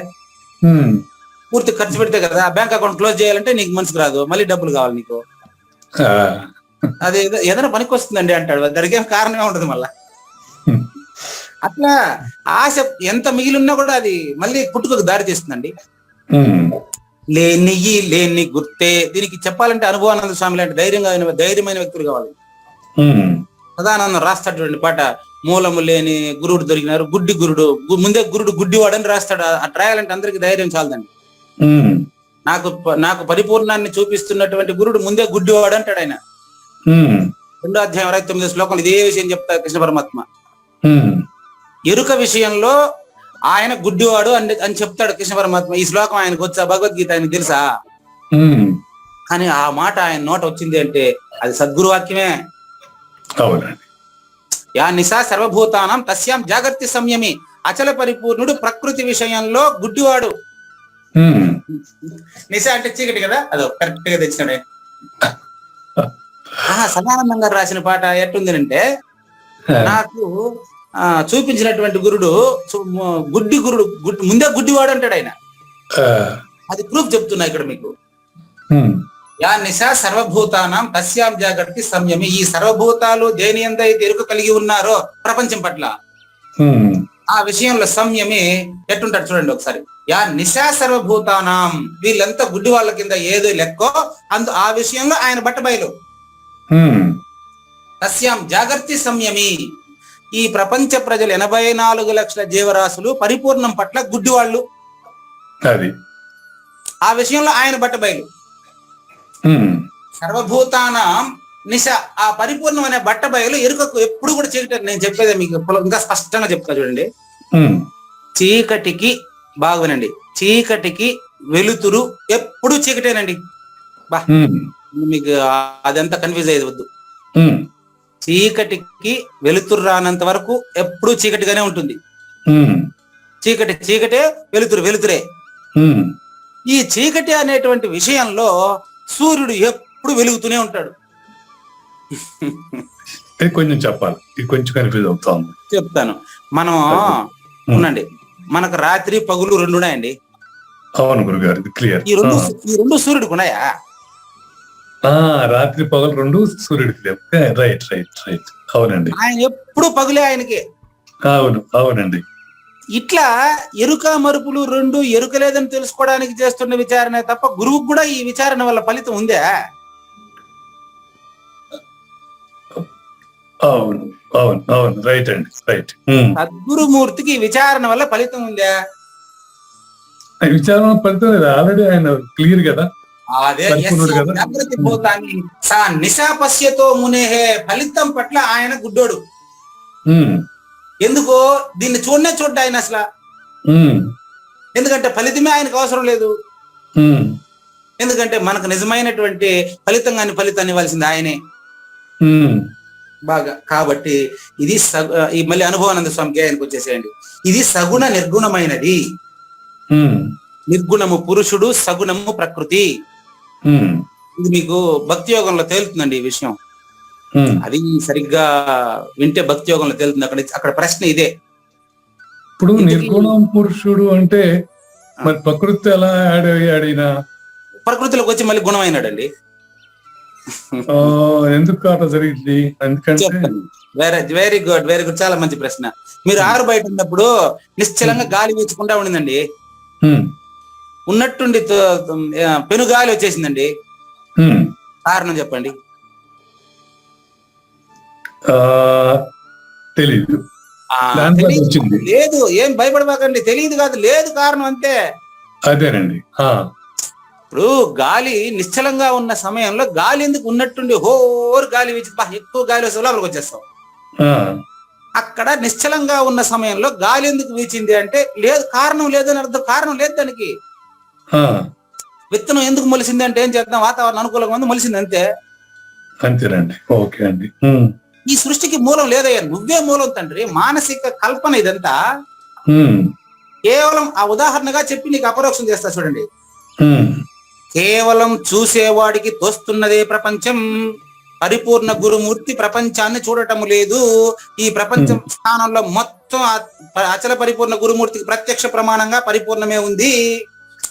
పూర్తి ఖర్చు పెడితే కదా. బ్యాంక్ అకౌంట్ క్లోజ్ చేయాలంటే నీకు మనసుకు రాదు, మళ్ళీ డబ్బులు కావాలి నీకు. అది ఏదైనా పనికి వస్తుందండి అంటాడు, దానికి ఏం కారణమే ఉండదు మళ్ళా. అట్లా ఆశ ఎంత మిగిలిన్నా కూడా అది మళ్ళీ పుట్టుకకు దారి తీస్తుందండి. లేని గుర్తే. దీనికి చెప్పాలంటే అనుభవానంద స్వామి లాంటి ధైర్యమైన వ్యక్తులు కావాలి. సదానందం రాస్తాడు పాట, మూలము లేని గురుడు దొరికినారు, గుడ్డి గురుడు, ముందే గురుడు గుడ్డివాడని రాస్తాడు. అట్లా రాయాలంటే అందరికి ధైర్యం చాలదండి. నాకు పరిపూర్ణాన్ని చూపిస్తున్నటువంటి గురుడు ముందే గుడ్డివాడు అంటాడు ఆయన. 2వ అధ్యాయం 29వ శ్లోకం ఇదే విషయం చెప్తారు కృష్ణ పరమాత్మ. ఎరుక విషయంలో ఆయన గుడ్డివాడు అని చెప్తాడు కృష్ణ పరమాత్మ. ఈ శ్లోకం ఆయనకు వచ్చా? భగవద్గీత ఆయనకు తెలుసా? కానీ ఆ మాట ఆయన నోట వచ్చింది అంటే అది సద్గురు వాక్యమే. యా నిశా సర్వభూతానం తస్యాం జాగర్తి సంయమి. అచల పరిపూర్ణుడు ప్రకృతి విషయంలో గుడ్డివాడు. నిశ అంటే చీకటి కదా, అదో కరెక్ట్ గా తెచ్చినాడు. సదానందం గారు రాసిన పాట ఎట్టుంది అంటే, నాకు చూపించినటువంటి గురుడు గురుడు ముందే గుడ్డివాడు అంటాడు ఆయన. అది ప్రూఫ్ చెప్తున్నా ఇక్కడ మీకు. యా నిశా సర్వభూతానం తస్యాం జాగర్తి సంయమి. ఈ సర్వభూతాలు దేని ఎందైతే ఎరుక కలిగి ఉన్నారో ప్రపంచం పట్ల, ఆ విషయంలో సంయమి ఎట్టుంటాడు చూడండి ఒకసారి. యా నిశా సర్వభూతానం, వీళ్ళంతా గుడ్డి వాళ్ళ కింద ఏదో లెక్కో ఆ విషయంలో ఆయన బట్టబయలు. తస్యాం జాగర్తి సంయమి. ఈ ప్రపంచ ప్రజలు 84 లక్షల జీవరాశులు పరిపూర్ణం పట్ల గుడ్డివాళ్ళు. ఆ విషయంలో ఆయన బట్టబయలు. సర్వభూతానం నిశ, ఆ పరిపూర్ణం అనే బట్టబయలు ఎరుకకు ఎప్పుడు కూడా చీకటి. నేను చెప్పేది మీకు ఇంకా స్పష్టంగా చెప్తా చూడండి. చీకటికి బాగా వినండి, చీకటికి వెలుతురు ఎప్పుడు చీకటేనండి. బా మీకు అదంతా కన్ఫ్యూజ్ అయ్యేది వద్దు. చీకటికి వెలుతురు రానంత వరకు ఎప్పుడు చీకటిగానే ఉంటుంది. చీకటే, వెలుతురే. ఈ చీకటి అనేటువంటి విషయంలో సూర్యుడు ఎప్పుడు వెలుగుతూనే ఉంటాడు. కొంచెం చెప్పాలి, కొంచెం కన్ఫ్యూజ్ అవుతాం. చెప్తాను. మనం ఉండండి, మనకు రాత్రి పగులు 2 ఉన్నాయండి. అవును గురుగారు, క్లియర్. ఈ రెండు సూర్యుడికి ఉన్నాయా? రాత్రి పగలు 2 సూర్యుడికి లేవు. రైట్. అవునండి. ఆయన ఎప్పుడు పగులే ఆయనకి. అవునండి. ఇట్లా ఎరుక మరుపులు 2 ఎరుక లేదని తెలుసుకోవడానికి చేస్తున్న విచారణ తప్ప గురువుకు కూడా ఈ విచారణ వల్ల ఫలితం ఉందా? అవును రైట్ అండి, రైట్. సద్గురుమూర్తికి విచారణ వల్ల ఫలితం ఉందా? విచారణ ఫలితం లేదు, ఆల్రెడీ ఆయన క్లియర్ కదా. అదే జాగ్రత్త పోతాన్ని నిశాపస్యతో మునేహే. ఫలితం పట్ల ఆయన గుడ్డోడు. ఎందుకో దీన్ని చూడ్డా ఆయన అసలు. ఎందుకంటే ఫలితమే ఆయనకు అవసరం లేదు. ఎందుకంటే మనకు నిజమైనటువంటి ఫలితాన్ని ఇవ్వాల్సింది ఆయనే. బాగా కాబట్టి ఇది మళ్ళీ అనుభవానంద స్వామికి ఆయనకు వచ్చేసేయండి. ఇది సగుణ నిర్గుణమైనది. నిర్గుణము పురుషుడు, సగుణము ప్రకృతి. ఇది మీకు భక్తి యోగంలో తేలుతుందండి ఈ విషయం. అది సరిగ్గా వింటే భక్తి యోగంలో తేలుతుంది. అక్కడ ప్రశ్న ఇదే. ఇప్పుడు నిర్గుణం పురుషుడు అంటే మరి ప్రకృతి ఎలా యాడ్ అయ్యాడినా? ప్రకృతిలోకి వచ్చి మళ్ళీ గుణమైనాడండి. ఎందుకు అట్లా జరిగింది? ఎందుకంటే వెరీ గుడ్, చాలా మంచి ప్రశ్న. మీరు ఆరు బయట ఉన్నప్పుడు నిశ్చలంగా గాలి వీచుకుంటా ఉండిందండి. ఉన్నట్టుండి పెను గాలి వచ్చేసిందండి. కారణం చెప్పండి. తెలీదు. లేదు, ఏం భయపడబాకండి. తెలియదు కాదు, లేదు, కారణం అంతే. అదేనండి. ఇప్పుడు గాలి నిశ్చలంగా ఉన్న సమయంలో గాలి ఎందుకు ఉన్నట్టుండి హోరు గాలి వీచి ఎక్కువ గాలి వస్తే లోపలికి వచ్చేస్తాం. అక్కడ నిశ్చలంగా ఉన్న సమయంలో గాలి ఎందుకు వీచింది అంటే లేదు, కారణం లేదని అర్థం. కారణం లేదు దానికి. విత్తనం ఎందుకు మొలిసింది అంటే ఏం చేద్దాం, వాతావరణం అనుకూలంగా ఉంది, మొలిసింది అంతే. అంతేనండి. ఓకే అండి. ఈ సృష్టికి మూలం లేదయ్యా, నువ్వే మూలం తండ్రి. మానసిక కల్పన ఇదంతా. ఉమ్, కేవలం ఆ ఉదాహరణగా చెప్పి నీకు అపరోక్షం చేస్తా చూడండి. ఉమ్, కేవలం చూసేవాడికి తోస్తున్నదే ప్రపంచం, పరిపూర్ణ గురుమూర్తి ప్రపంచాన్ని చూడటం లేదు. ఈ ప్రపంచం స్థానంలో మొత్తం అచల పరిపూర్ణ గురుమూర్తికి ప్రత్యక్ష ప్రమాణంగా పరిపూర్ణమే ఉంది.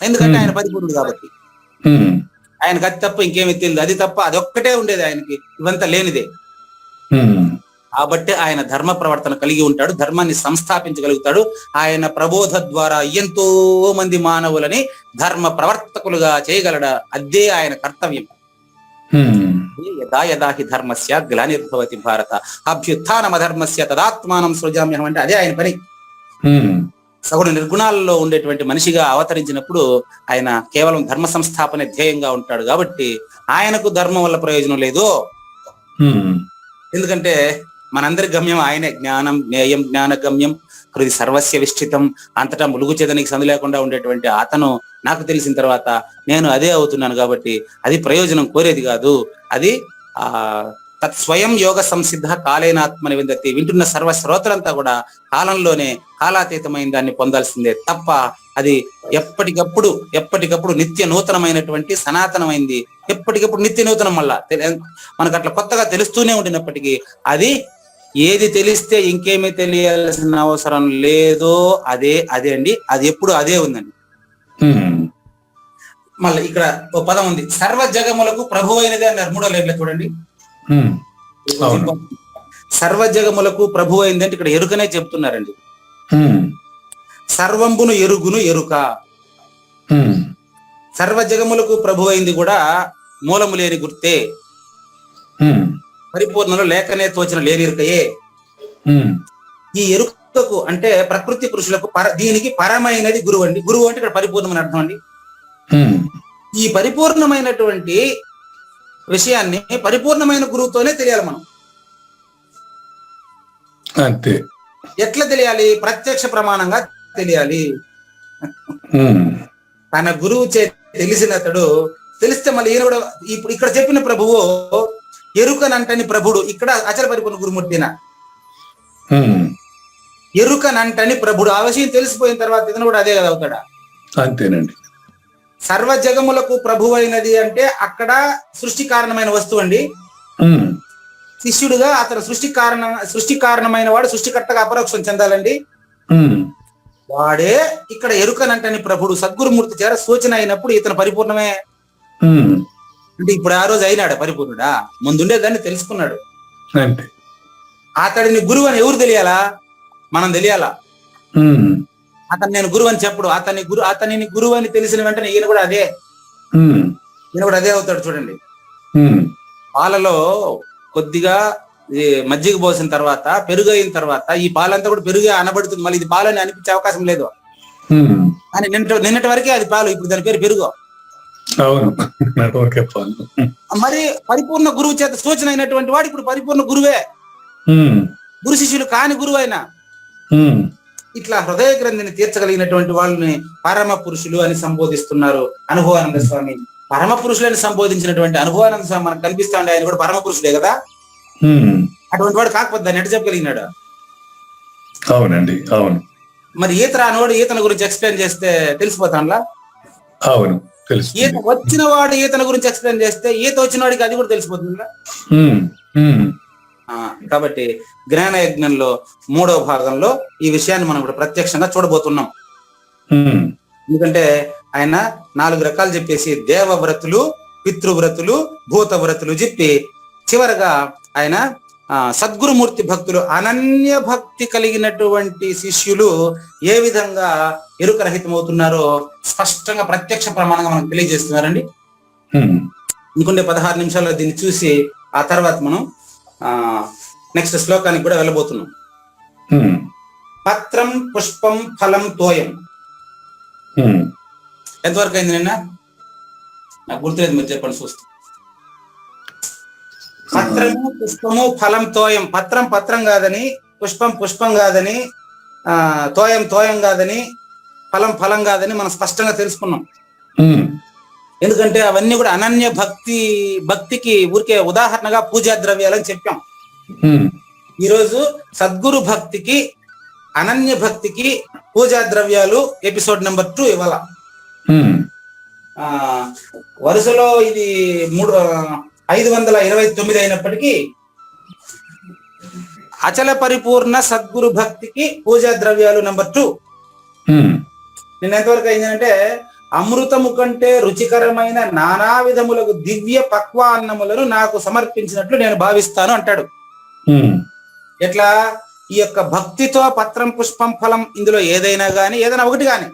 ఎందుకంటే ఆయన పరిపూర్ణుడు కాబట్టి. ఉమ్, ఆయనకు అది తప్ప ఇంకేమీ తెలియదు. అది తప్ప అదొక్కటే ఉండేది ఆయనకి, ఇవంతా లేనిదే. ఉమ్, కాబట్టి ఆయన ధర్మ ప్రవర్తన కలిగి ఉంటాడు, ధర్మాన్ని సంస్థాపించగలుగుతాడు. ఆయన ప్రబోధ ద్వారా ఎంతో మంది మానవులని ధర్మ ప్రవర్తకులుగా చేయగలడ. అదే ఆయన కర్తవ్యం. ఉమ్, యదా యదా హి ధర్మస్య గ్లానిర్భవతి భారత అభ్యుత్థానమధర్మస్య తదాత్మానం సృజామ్యహం అంటే అదే ఆయన పని. ఉమ్, సగుణ నిర్గుణాలలో ఉండేటువంటి మనిషిగా అవతరించినప్పుడు ఆయన కేవలం ధర్మ సంస్థాపన ధ్యేయంగా ఉంటాడు. కాబట్టి ఆయనకు ధర్మం వల్ల ప్రయోజనం లేదు. ఉమ్, ఎందుకంటే మనందరి గమ్యం ఆయనే. జ్ఞానం జ్ఞేయం జ్ఞాన గమ్యం హృది సర్వస్య విష్ఠితం. అంతటా ములుగు చేతనికి సందు లేకుండా ఉండేటువంటి అతను నాకు తెలిసిన తర్వాత నేను అదే అవుతున్నాను. కాబట్టి అది ప్రయోజనం కోరేది కాదు. అది తత్స్వయం యోగ సంసిద్ధ కాలేనాత్మని విందతి. వింటున్న సర్వ శ్రోతలంతా కూడా కాలంలోనే కాలాతీతమైన దాన్ని పొందాల్సిందే తప్ప అది ఎప్పటికప్పుడు నిత్య నూతనమైనటువంటి సనాతనమైంది. ఎప్పటికప్పుడు నిత్య నూతనం. మళ్ళా మనకు అట్లా కొత్తగా తెలుస్తూనే ఉండినప్పటికీ అది ఏది తెలిస్తే ఇంకేమీ తెలియాల్సిన అవసరం లేదో అదే అండి. అది ఎప్పుడు అదే ఉందండి. మళ్ళీ ఇక్కడ ఓ పదం ఉంది, సర్వ జగములకు ప్రభు అయినది అన్నారు 3వ లైన్లో చూడండి. సర్వ జగములకు ప్రభు అయింది అంటే ఇక్కడ ఎరుకనే చెప్తున్నారండి. సర్వంబును ఎరుగును ఎరుక. సర్వ జగములకు ప్రభు అయింది కూడా మూలము లేని గుర్తే. పరిపూర్ణలో లేకనే తోచిన లేని ఎరుకయే. ఈ ఎరుకకు అంటే ప్రకృతి పురుషులకు దీనికి పరమైనది గురువు అండి. గురువు అంటే ఇక్కడ పరిపూర్ణమైన అర్థం అండి. ఈ పరిపూర్ణమైనటువంటి విషయాన్ని పరిపూర్ణమైన గురువుతోనే తెలియాలి మనం. అంతే. ఎట్లా తెలియాలి? ప్రత్యక్ష ప్రమాణంగా తెలియాలి. తన గురువు చే తెలిసినతడు తెలిస్తే మళ్ళీ ఈయన కూడా ఇప్పుడు ఇక్కడ చెప్పిన ప్రభువు ఎరుకనంటని ప్రభుడు. ఇక్కడ అచల పరిపూర్ణ గురుమూర్తిన ఎరుకనంటని ప్రభుడు. ఆ విషయం తెలిసిపోయిన తర్వాత ఇతను కూడా అదే కదా అవుతాడా? అంతేనండి. సర్వ జగములకు ప్రభు అయినది అంటే అక్కడ సృష్టి కారణమైన వస్తువు అండి. శిష్యుడుగా అతను సృష్టి కారణమైన వాడు సృష్టికర్తగా అపరోక్షం చెందాలండి. వాడే ఇక్కడ ఎరుకనంటని ప్రభుడు సద్గురుమూర్తి చేర సూచన అయినప్పుడు ఇతను పరిపూర్ణమే. అంటే ఇప్పుడు ఆ రోజు అయినాడు పరిపూర్ణుడా? ముందుండేదాన్ని తెలుసుకున్నాడు. అతడిని గురువు అని ఎవరు తెలియాలా? మనం తెలియాలా. అతను నేను గురువు అని చెప్పడు. అతనిని గురువు అని తెలిసిన వెంటనే ఈయన కూడా అదే అవుతాడు. చూడండి, పాలలో కొద్దిగా మజ్జిగ పోసిన తర్వాత పెరుగు అయిన తర్వాత ఈ పాలంతా కూడా పెరుగు అనబడుతుంది. మళ్ళీ ఇది పాలని అనిపించే అవకాశం లేదు అని నిన్నటి వరకే అది పాలు, ఇప్పుడు దాని పేరు పెరుగు. మరి పరిపూర్ణ గురువు చేత సూచన అయినటువంటి వాడు ఇప్పుడు పరిపూర్ణ గురువే. గురు శిష్యులు కాని గురువు అయినా ఇట్లా హృదయ గ్రంథిని తీర్చగలిగినటువంటి వాళ్ళని పరమ పురుషులు అని సంబోధిస్తున్నారు. అనుభవానంద స్వామి పరమ పురుషులని సంబోధించినటువంటి అనుభవానంద స్వామి మనకు కనిపిస్తా ఉండే. ఆయన కూడా పరమ పురుషుడే కదా. అటువంటి వాడు కాకపోతే దాన్ని ఎట్ట చెప్పగలిగినాడు? అవునండి, అవును. మరి ఈత రానోడు ఈతన గురించి ఎక్స్ప్లెయిన్ చేస్తే తెలిసిపోతానులా. అవును, తెలుసు. ఈత వచ్చిన వాడు ఈతన గురించి ఎక్స్ప్లెయిన్ చేస్తే ఈత వచ్చిన వాడికి అది కూడా తెలిసిపోతుందా? కాబట్టి జ్ఞాన యజ్ఞంలో 3వ భాగంలో ఈ విషయాన్ని మనం ఇప్పుడు ప్రత్యక్షంగా చూడబోతున్నాం. ఎందుకంటే ఆయన 4 రకాలు చెప్పేసి దేవవ్రతులు, పితృవ్రతులు, భూతవ్రతులు చెప్పి చివరగా ఆయన సద్గురుమూర్తి భక్తులు, అనన్య భక్తి కలిగినటువంటి శిష్యులు ఏ విధంగా ఎరుకరహితమవుతున్నారో స్పష్టంగా ప్రత్యక్ష ప్రమాణంగా మనకు తెలియజేస్తున్నారండి. ఇంకొండే 16 నిమిషాల్లో దీన్ని చూసి ఆ తర్వాత మనం నెక్స్ట్ శ్లోకానికి కూడా వెళ్ళబోతున్నాం. పత్రం పుష్పం ఫలం తోయం. ఎంతవరకు అయింది నిన్న? నాకు గుర్తులేదు, మీరు చెప్పండి చూస్తాం. పత్రము పుష్పము ఫలం తోయం. పత్రం పత్రం కాదని, పుష్పం పుష్పం కాదని, తోయం కాదని, ఫలం ఫలం కాదని మనం స్పష్టంగా తెలుసుకున్నాం. ఎందుకంటే అవన్నీ కూడా అనన్య భక్తికి ఊరికే ఉదాహరణగా పూజా ద్రవ్యాలని చెప్పాం. ఉమ్, ఈరోజు సద్గురు భక్తికి, అనన్య భక్తికి పూజా ద్రవ్యాలు ఎపిసోడ్ నెంబర్ 2 ఇవాళ. ఉమ్, ఆ వరుసలో ఇది 529 అయినప్పటికీ అచల పరిపూర్ణ సద్గురు భక్తికి పూజా ద్రవ్యాలు నెంబర్ 2. ఉమ్, నిన్న ఎంతవరకు అయిందంటే, అమృతము కంటే రుచికరమైన నానా విధములకు దివ్య పక్వాన్నములను నాకు సమర్పించినట్లు నేను భావిస్తాను అంటాడు. ఉమ్, ఎట్లా? ఈ యొక్క భక్తితో పత్రం పుష్పం ఫలం ఇందులో ఏదైనా ఒకటి గాని,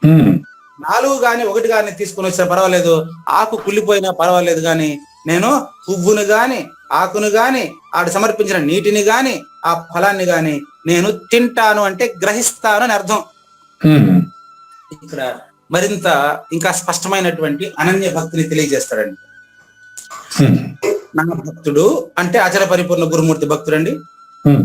ఉమ్, 4 గాని 1 గాని తీసుకుని వచ్చినా పర్వాలేదు, ఆకు కుళ్ళిపోయినా పర్వాలేదు, గాని నేను పువ్వును గాని ఆకును గాని ఆడు సమర్పించిన నీటిని గాని ఆ ఫలాన్ని గాని నేను తింటాను అంటే గ్రహిస్తాను అని అర్థం. ఉమ్, ఇక్కడ మరింత ఇంకా స్పష్టమైనటువంటి అనన్య భక్తిని తెలియజేస్తాడండి. ఉమ్, నా భక్తుడు అంటే అచల పరిపూర్ణ గురుమూర్తి భక్తుడు అండి. ఉమ్,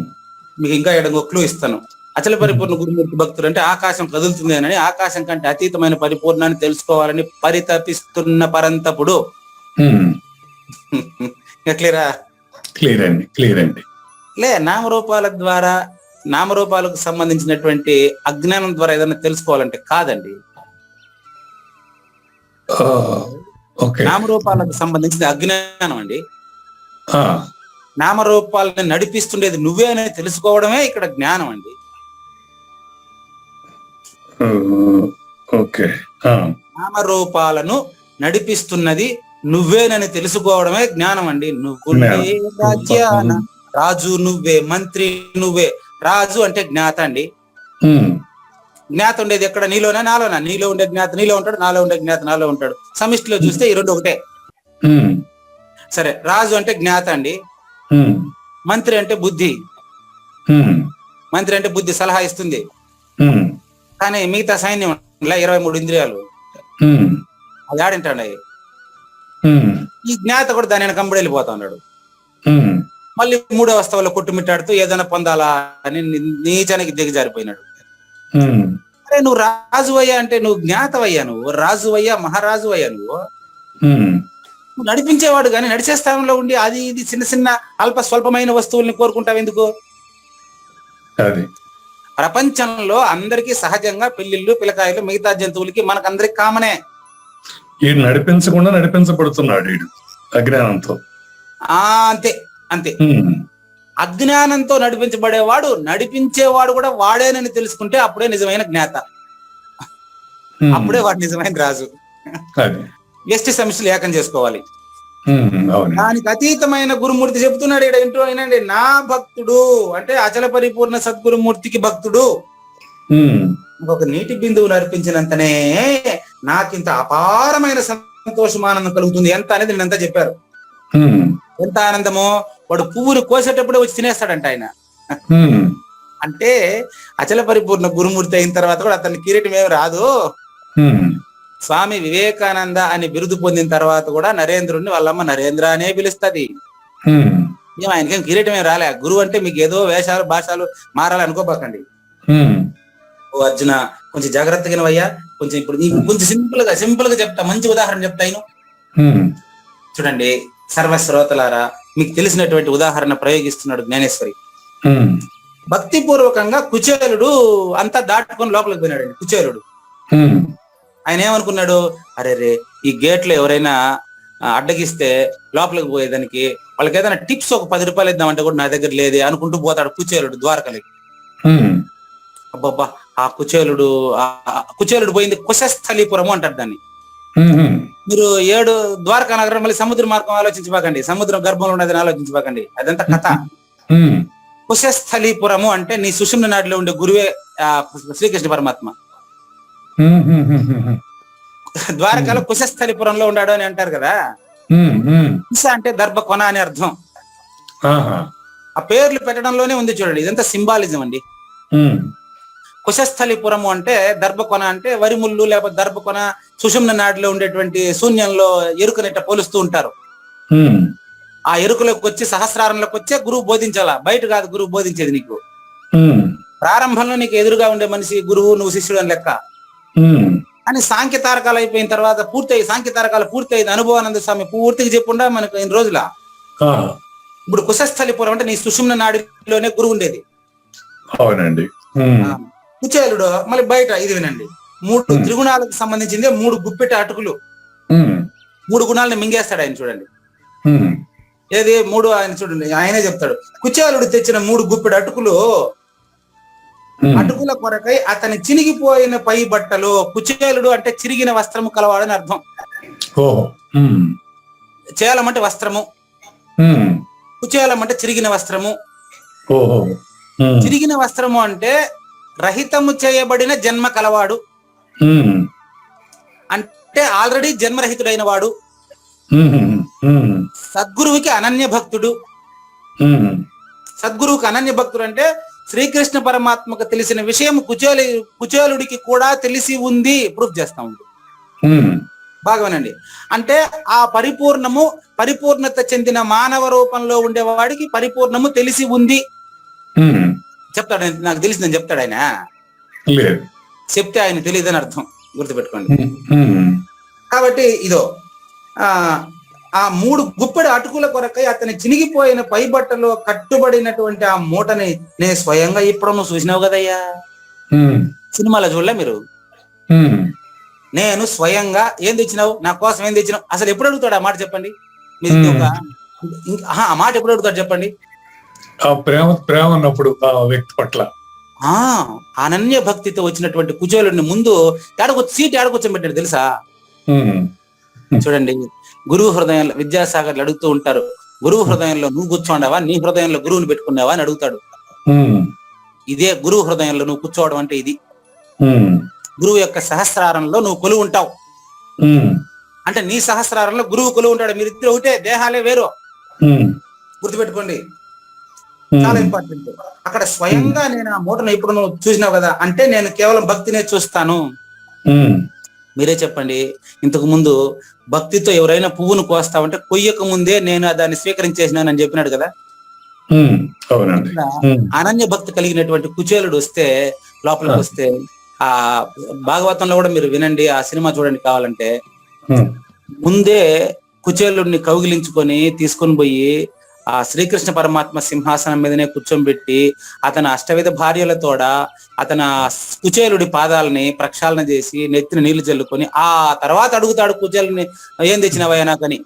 మీకు ఇంకా ఎడంగో క్లూ ఇస్తాను. అచల పరిపూర్ణ గురుమూర్తి భక్తుడు అంటే ఆకాశం కదులుతుంది అని, ఆకాశం కంటే అతీతమైన పరిపూర్ణాన్ని తెలుసుకోవాలని పరితపిస్తున్న పరంతపుడు. ఉమ్. ఎట్లేరా? క్లియర్ అండి. నామరూపాల ద్వారా, నామరూపాలకు సంబంధించినటువంటి అజ్ఞానం ద్వారా ఏదైనా తెలుసుకోవాలంటే కాదండి. ఓకే. నామరూపాలకు సంబంధించిన అజ్ఞానం అండి. ఆ, నామరూపాలని నడిపిస్తుండేది నువ్వే అని తెలుసుకోవడమే ఇక్కడ జ్ఞానం అండి. ఓకే. ఆ, నామరూపాలను నడిపిస్తున్నది నువ్వేనని తెలుసుకోవడమే జ్ఞానం అండి. రాజ్యాన రాజు నువ్వే, మంత్రి నువ్వే. రాజు అంటే జ్ఞాత అండి. ఉమ్, జ్ఞాత ఉండేది ఎక్కడ? నీలోనా నాలోనా? నీలో ఉండే జ్ఞాత నీలో ఉంటాడు, నాలో ఉండే జ్ఞాత నాలో ఉంటాడు. సమిష్టిలో చూస్తే ఈ రెండు ఒకటే. ఉమ్, సరే, రాజు అంటే జ్ఞాత అండి. ఉమ్, మంత్రి అంటే బుద్ధి. ఉమ్, మంత్రి అంటే బుద్ధి సలహా ఇస్తుంది. ఉమ్, కానీ మిగతా సైన్యం 23 ఇంద్రియాలు ఉమ్, అది ఆడింటాడు. ఉమ్, ఈ జ్ఞాత కూడా దాని కంబడి వెళ్ళిపోతా ఉన్నాడు. ఉమ్, మళ్ళీ 3వ స్థాయిలో కొట్టుమిట్టాడుతూ ఏదైనా పొందాలా అని నీచానికి దిగజారిపోయినాడు. ఉమ్, అరే నువ్వు రాజు అయ్యా అంటే నువ్వు జ్ఞాతవయ్యా, నువ్వు రాజు అయ్యా, మహారాజు అయ్యా. నువ్వు నడిపించేవాడు కానీ నడిచే స్థానంలో ఉండి అది ఇది చిన్న చిన్న అల్ప స్వల్పమైన వస్తువుల్ని కోరుకుంటావు ఎందుకు? అది ప్రపంచంలో అందరికీ సహజంగా పెళ్లిళ్ళు పిల్లకాయలు మిగతా జంతువులకి మనకందరికి కామనే. ఈ నడిపించకుండా నడిపించబడుతున్నాడు వీడు అజ్ఞానంతో. అంతే అంతే. ఉమ్, అజ్ఞానంతో నడిపించబడేవాడు, నడిపించేవాడు కూడా వాడేనని తెలుసుకుంటే అప్పుడే నిజమైన జ్ఞాత, ఉమ్, అప్పుడే వాడు నిజమైన రాజు. అది ఎస్టి సమస్యలు ఏకం చేసుకోవాలి. అవును. దానికి అతీతమైన గురుమూర్తి చెబుతున్నాడు ఇక్కడ. ఏంటో అయినండి, నా భక్తుడు అంటే అచల పరిపూర్ణ సద్గురుమూర్తికి భక్తుడు. ఒక నీటి బిందువును అర్పించినంతనే నాకింత అపారమైన సంతోషం, ఆనందం కలుగుతుంది. ఎంత అనేది నేనంతా చెప్పారు. ఎంత ఆనందమో, వాడు పువ్వును కోసేటప్పుడే వచ్చి తినేస్తాడంట ఆయన. అంటే అచల పరిపూర్ణ గురుమూర్తి అయిన తర్వాత కూడా అతని కిరీటం ఏమి రాదు. స్వామి వివేకానంద అని బిరుదు పొందిన తర్వాత కూడా నరేంద్రుడిని వాళ్ళమ్మ నరేంద్ర అనే పిలుస్తుంది. ఏం ఆయనకేం కిరీటం ఏం రాలే. గురువు అంటే మీకు ఏదో వేషాలు భాషలు మారాలి అనుకోబాకండి. ఓ అర్జున, కొంచెం జాగ్రత్తగా అయ్యా. కొంచెం ఇప్పుడు నీకు కొంచెం సింపుల్ గా చెప్తా, మంచి ఉదాహరణ చెప్తాను చూడండి. సర్వశ్రోతలారా, మీకు తెలిసినటువంటి ఉదాహరణ ప్రయోగిస్తున్నాడు జ్ఞానేశ్వరి. భక్తి పూర్వకంగా కుచేలుడు అంతా దాటుకొని లోపలికి పోయినాడండి. కుచేలుడు ఆయన ఏమనుకున్నాడు, అరే రే ఈ గేట్ లో ఎవరైనా అడ్డగిస్తే లోపలికి పోయేదానికి వాళ్ళకి ఏదైనా టిప్స్ ఒక 10 రూపాయలు ఇద్దామంటే కూడా నా దగ్గర లేదే అనుకుంటూ పోతాడు కుచేలుడు ద్వారకలకి. అబ్బబ్బా, ఆ కుచేలుడు పోయింది కుశస్థలీపురము అంటారు దాన్ని. మీరు 7 ద్వారకా నగరం మళ్ళీ సముద్ర మార్గం ఆలోచించబాకండి, సముద్రం గర్భంలో ఉన్నదని ఆలోచించబాకండి, అదంతా కథ. కుశస్థలీపురము అంటే నీ సుషుమ్న నాటిలో ఉండే గురువే శ్రీకృష్ణ పరమాత్మ. ద్వారకాలో కుశస్థలిపురంలో ఉన్నాడు అని అంటారు కదా. కుశ అంటే దర్భ కొన అని అర్థం. ఆ పేర్లు పెట్టడంలోనే ఉంది చూడండి, ఇదంతా సింబాలిజం అండి. కుశస్థలిపురము అంటే దర్భకొన అంటే వరి ముళ్ళు లేకపోతే దర్భకొన సుషుమ్న నాడిలో ఉండేటువంటి శూన్యంలో ఎరుకనెట్ట పోలుస్తూ ఉంటారు. ఆ ఎరుకలోకి వచ్చి సహస్రారంలోకి వచ్చే గురువు బోధించాలా, బయట కాదు గురువు బోధించేది నీకు. ప్రారంభంలో నీకు ఎదురుగా ఉండే మనిషి గురువు, నువ్వు శిష్యుడు అని లెక్క. అని సాంఖ్యతారకాలు అయిపోయిన తర్వాత సాంఖ్యతారకాలు పూర్తయింది అనుభవానంద స్వామి పూర్తిగా చెప్పుండా మనకు 2 రోజుల ఇప్పుడు కుశస్థలిపురం అంటే నీ సుషుమ్న నాడిలోనే గురువు ఉండేది. అవునండి. కుచేలుడు మళ్ళీ బయట, ఇది వినండి, 3 త్రిగుణాలకు సంబంధించింది 3 గుప్పెట అటుకులు, 3 గుణాలను మింగేస్తాడు ఆయన. చూడండి ఏది 3, ఆయన చూడండి ఆయనే చెప్తాడు. కుచేలుడు తెచ్చిన 3 గుప్పెడు అటుకులు, అటుకుల కొరకై అతని చినిగిపోయిన పై బట్టలు. కుచేలుడు అంటే చిరిగిన వస్త్రము కలవాడని అర్థం. చేలం అంటే వస్త్రము, కుచేలం అంటే చిరిగిన వస్త్రము. చిరిగిన వస్త్రము అంటే రహితము చేయబడిన జన్మ కలవాడు, అంటే ఆల్రెడీ జన్మరహితుడైన వాడు. సద్గురువుకి అనన్య భక్తుడు. సద్గురువుకి అనన్య భక్తుడు అంటే శ్రీకృష్ణ పరమాత్మకు తెలిసిన విషయం కుచేలుడికి కూడా తెలిసి ఉంది, ప్రూఫ్ చేస్తా ఉంది. బాగా వినండి. అంటే ఆ పరిపూర్ణత చెందిన మానవ రూపంలో ఉండేవాడికి పరిపూర్ణము తెలిసి ఉంది చెప్తాడు. నాకు తెలిసిందని చెప్తాడు ఆయన, చెప్తే ఆయన తెలియదని అర్థం, గుర్తుపెట్టుకోండి. కాబట్టి ఇదో ఆ 3 గుప్పెడు అటుకుల కొరకై అతని చినిగిపోయిన పై బట్టలో కట్టుబడినటువంటి ఆ మూటని నేను స్వయంగా ఇప్పుడు నువ్వు చూసినావు కదయ్యా, సినిమాలో చూడలే మీరు? నేను స్వయంగా ఏం తెచ్చినావు, నా కోసం ఏం తెచ్చినావు, అసలు ఎప్పుడు అడుగుతాడు ఆ మాట చెప్పండి మీరు? ఆ మాట ఎప్పుడు అడుగుతాడు చెప్పండి? ప్రేమ ఉన్నప్పుడు ఆ వ్యక్తి పట్ల అనన్య భక్తితో వచ్చినటువంటి కుచేలుడిని ముందు సీట్ ఏడకొచ్చబెట్టాడు తెలుసా? చూడండి, గురువు హృదయంలో విద్యాసాగర్లు అడుగుతూ ఉంటారు, గురువు హృదయంలో నువ్వు కూర్చోండావా, నీ హృదయంలో గురువుని పెట్టుకున్నావా అని అడుగుతాడు. ఇదే గురువు హృదయంలో నువ్వు కూర్చోవడం అంటే ఇది. గురువు యొక్క సహస్రారంలో నువ్వు కొలువు ఉంటావు అంటే నీ సహస్రారంలో గురువు కొలువు ఉంటాడు. మీరిద్దరు ఒకటే, దేహాలే వేరు, గుర్తుపెట్టుకోండి. చాలా ఇంపార్టెంట్. అక్కడ స్వయంగా నేను ఆ మూటను ఇప్పుడు నువ్వు చూసినావు కదా అంటే నేను కేవలం భక్తినే చూస్తాను. మీరే చెప్పండి, ఇంతకు ముందు భక్తితో ఎవరైనా పువ్వును కోస్తావంటే కొయ్యక ముందే నేను దాన్ని స్వీకరించేసినానని చెప్పినాడు కదా. అనన్య భక్తి కలిగినటువంటి కుచేలుడు వస్తే, లోపలికి వస్తే, ఆ భాగవతంలో కూడా మీరు వినండి, ఆ సినిమా చూడండి కావాలంటే, ముందే కుచేలుడిని కౌగిలించుకొని తీసుకొని పోయి ఆ శ్రీకృష్ణ పరమాత్మ సింహాసనం మీదనే కూర్చోబెట్టి అతని అష్టవిధ భార్యలతోడ అతను కుచేలుడి పాదాలని ప్రక్షాళన చేసి నెత్తిన నీళ్లు చల్లుకొని ఆ తర్వాత అడుగుతాడు కుచేలుని, ఏం తెచ్చినవయ్యా నాకని.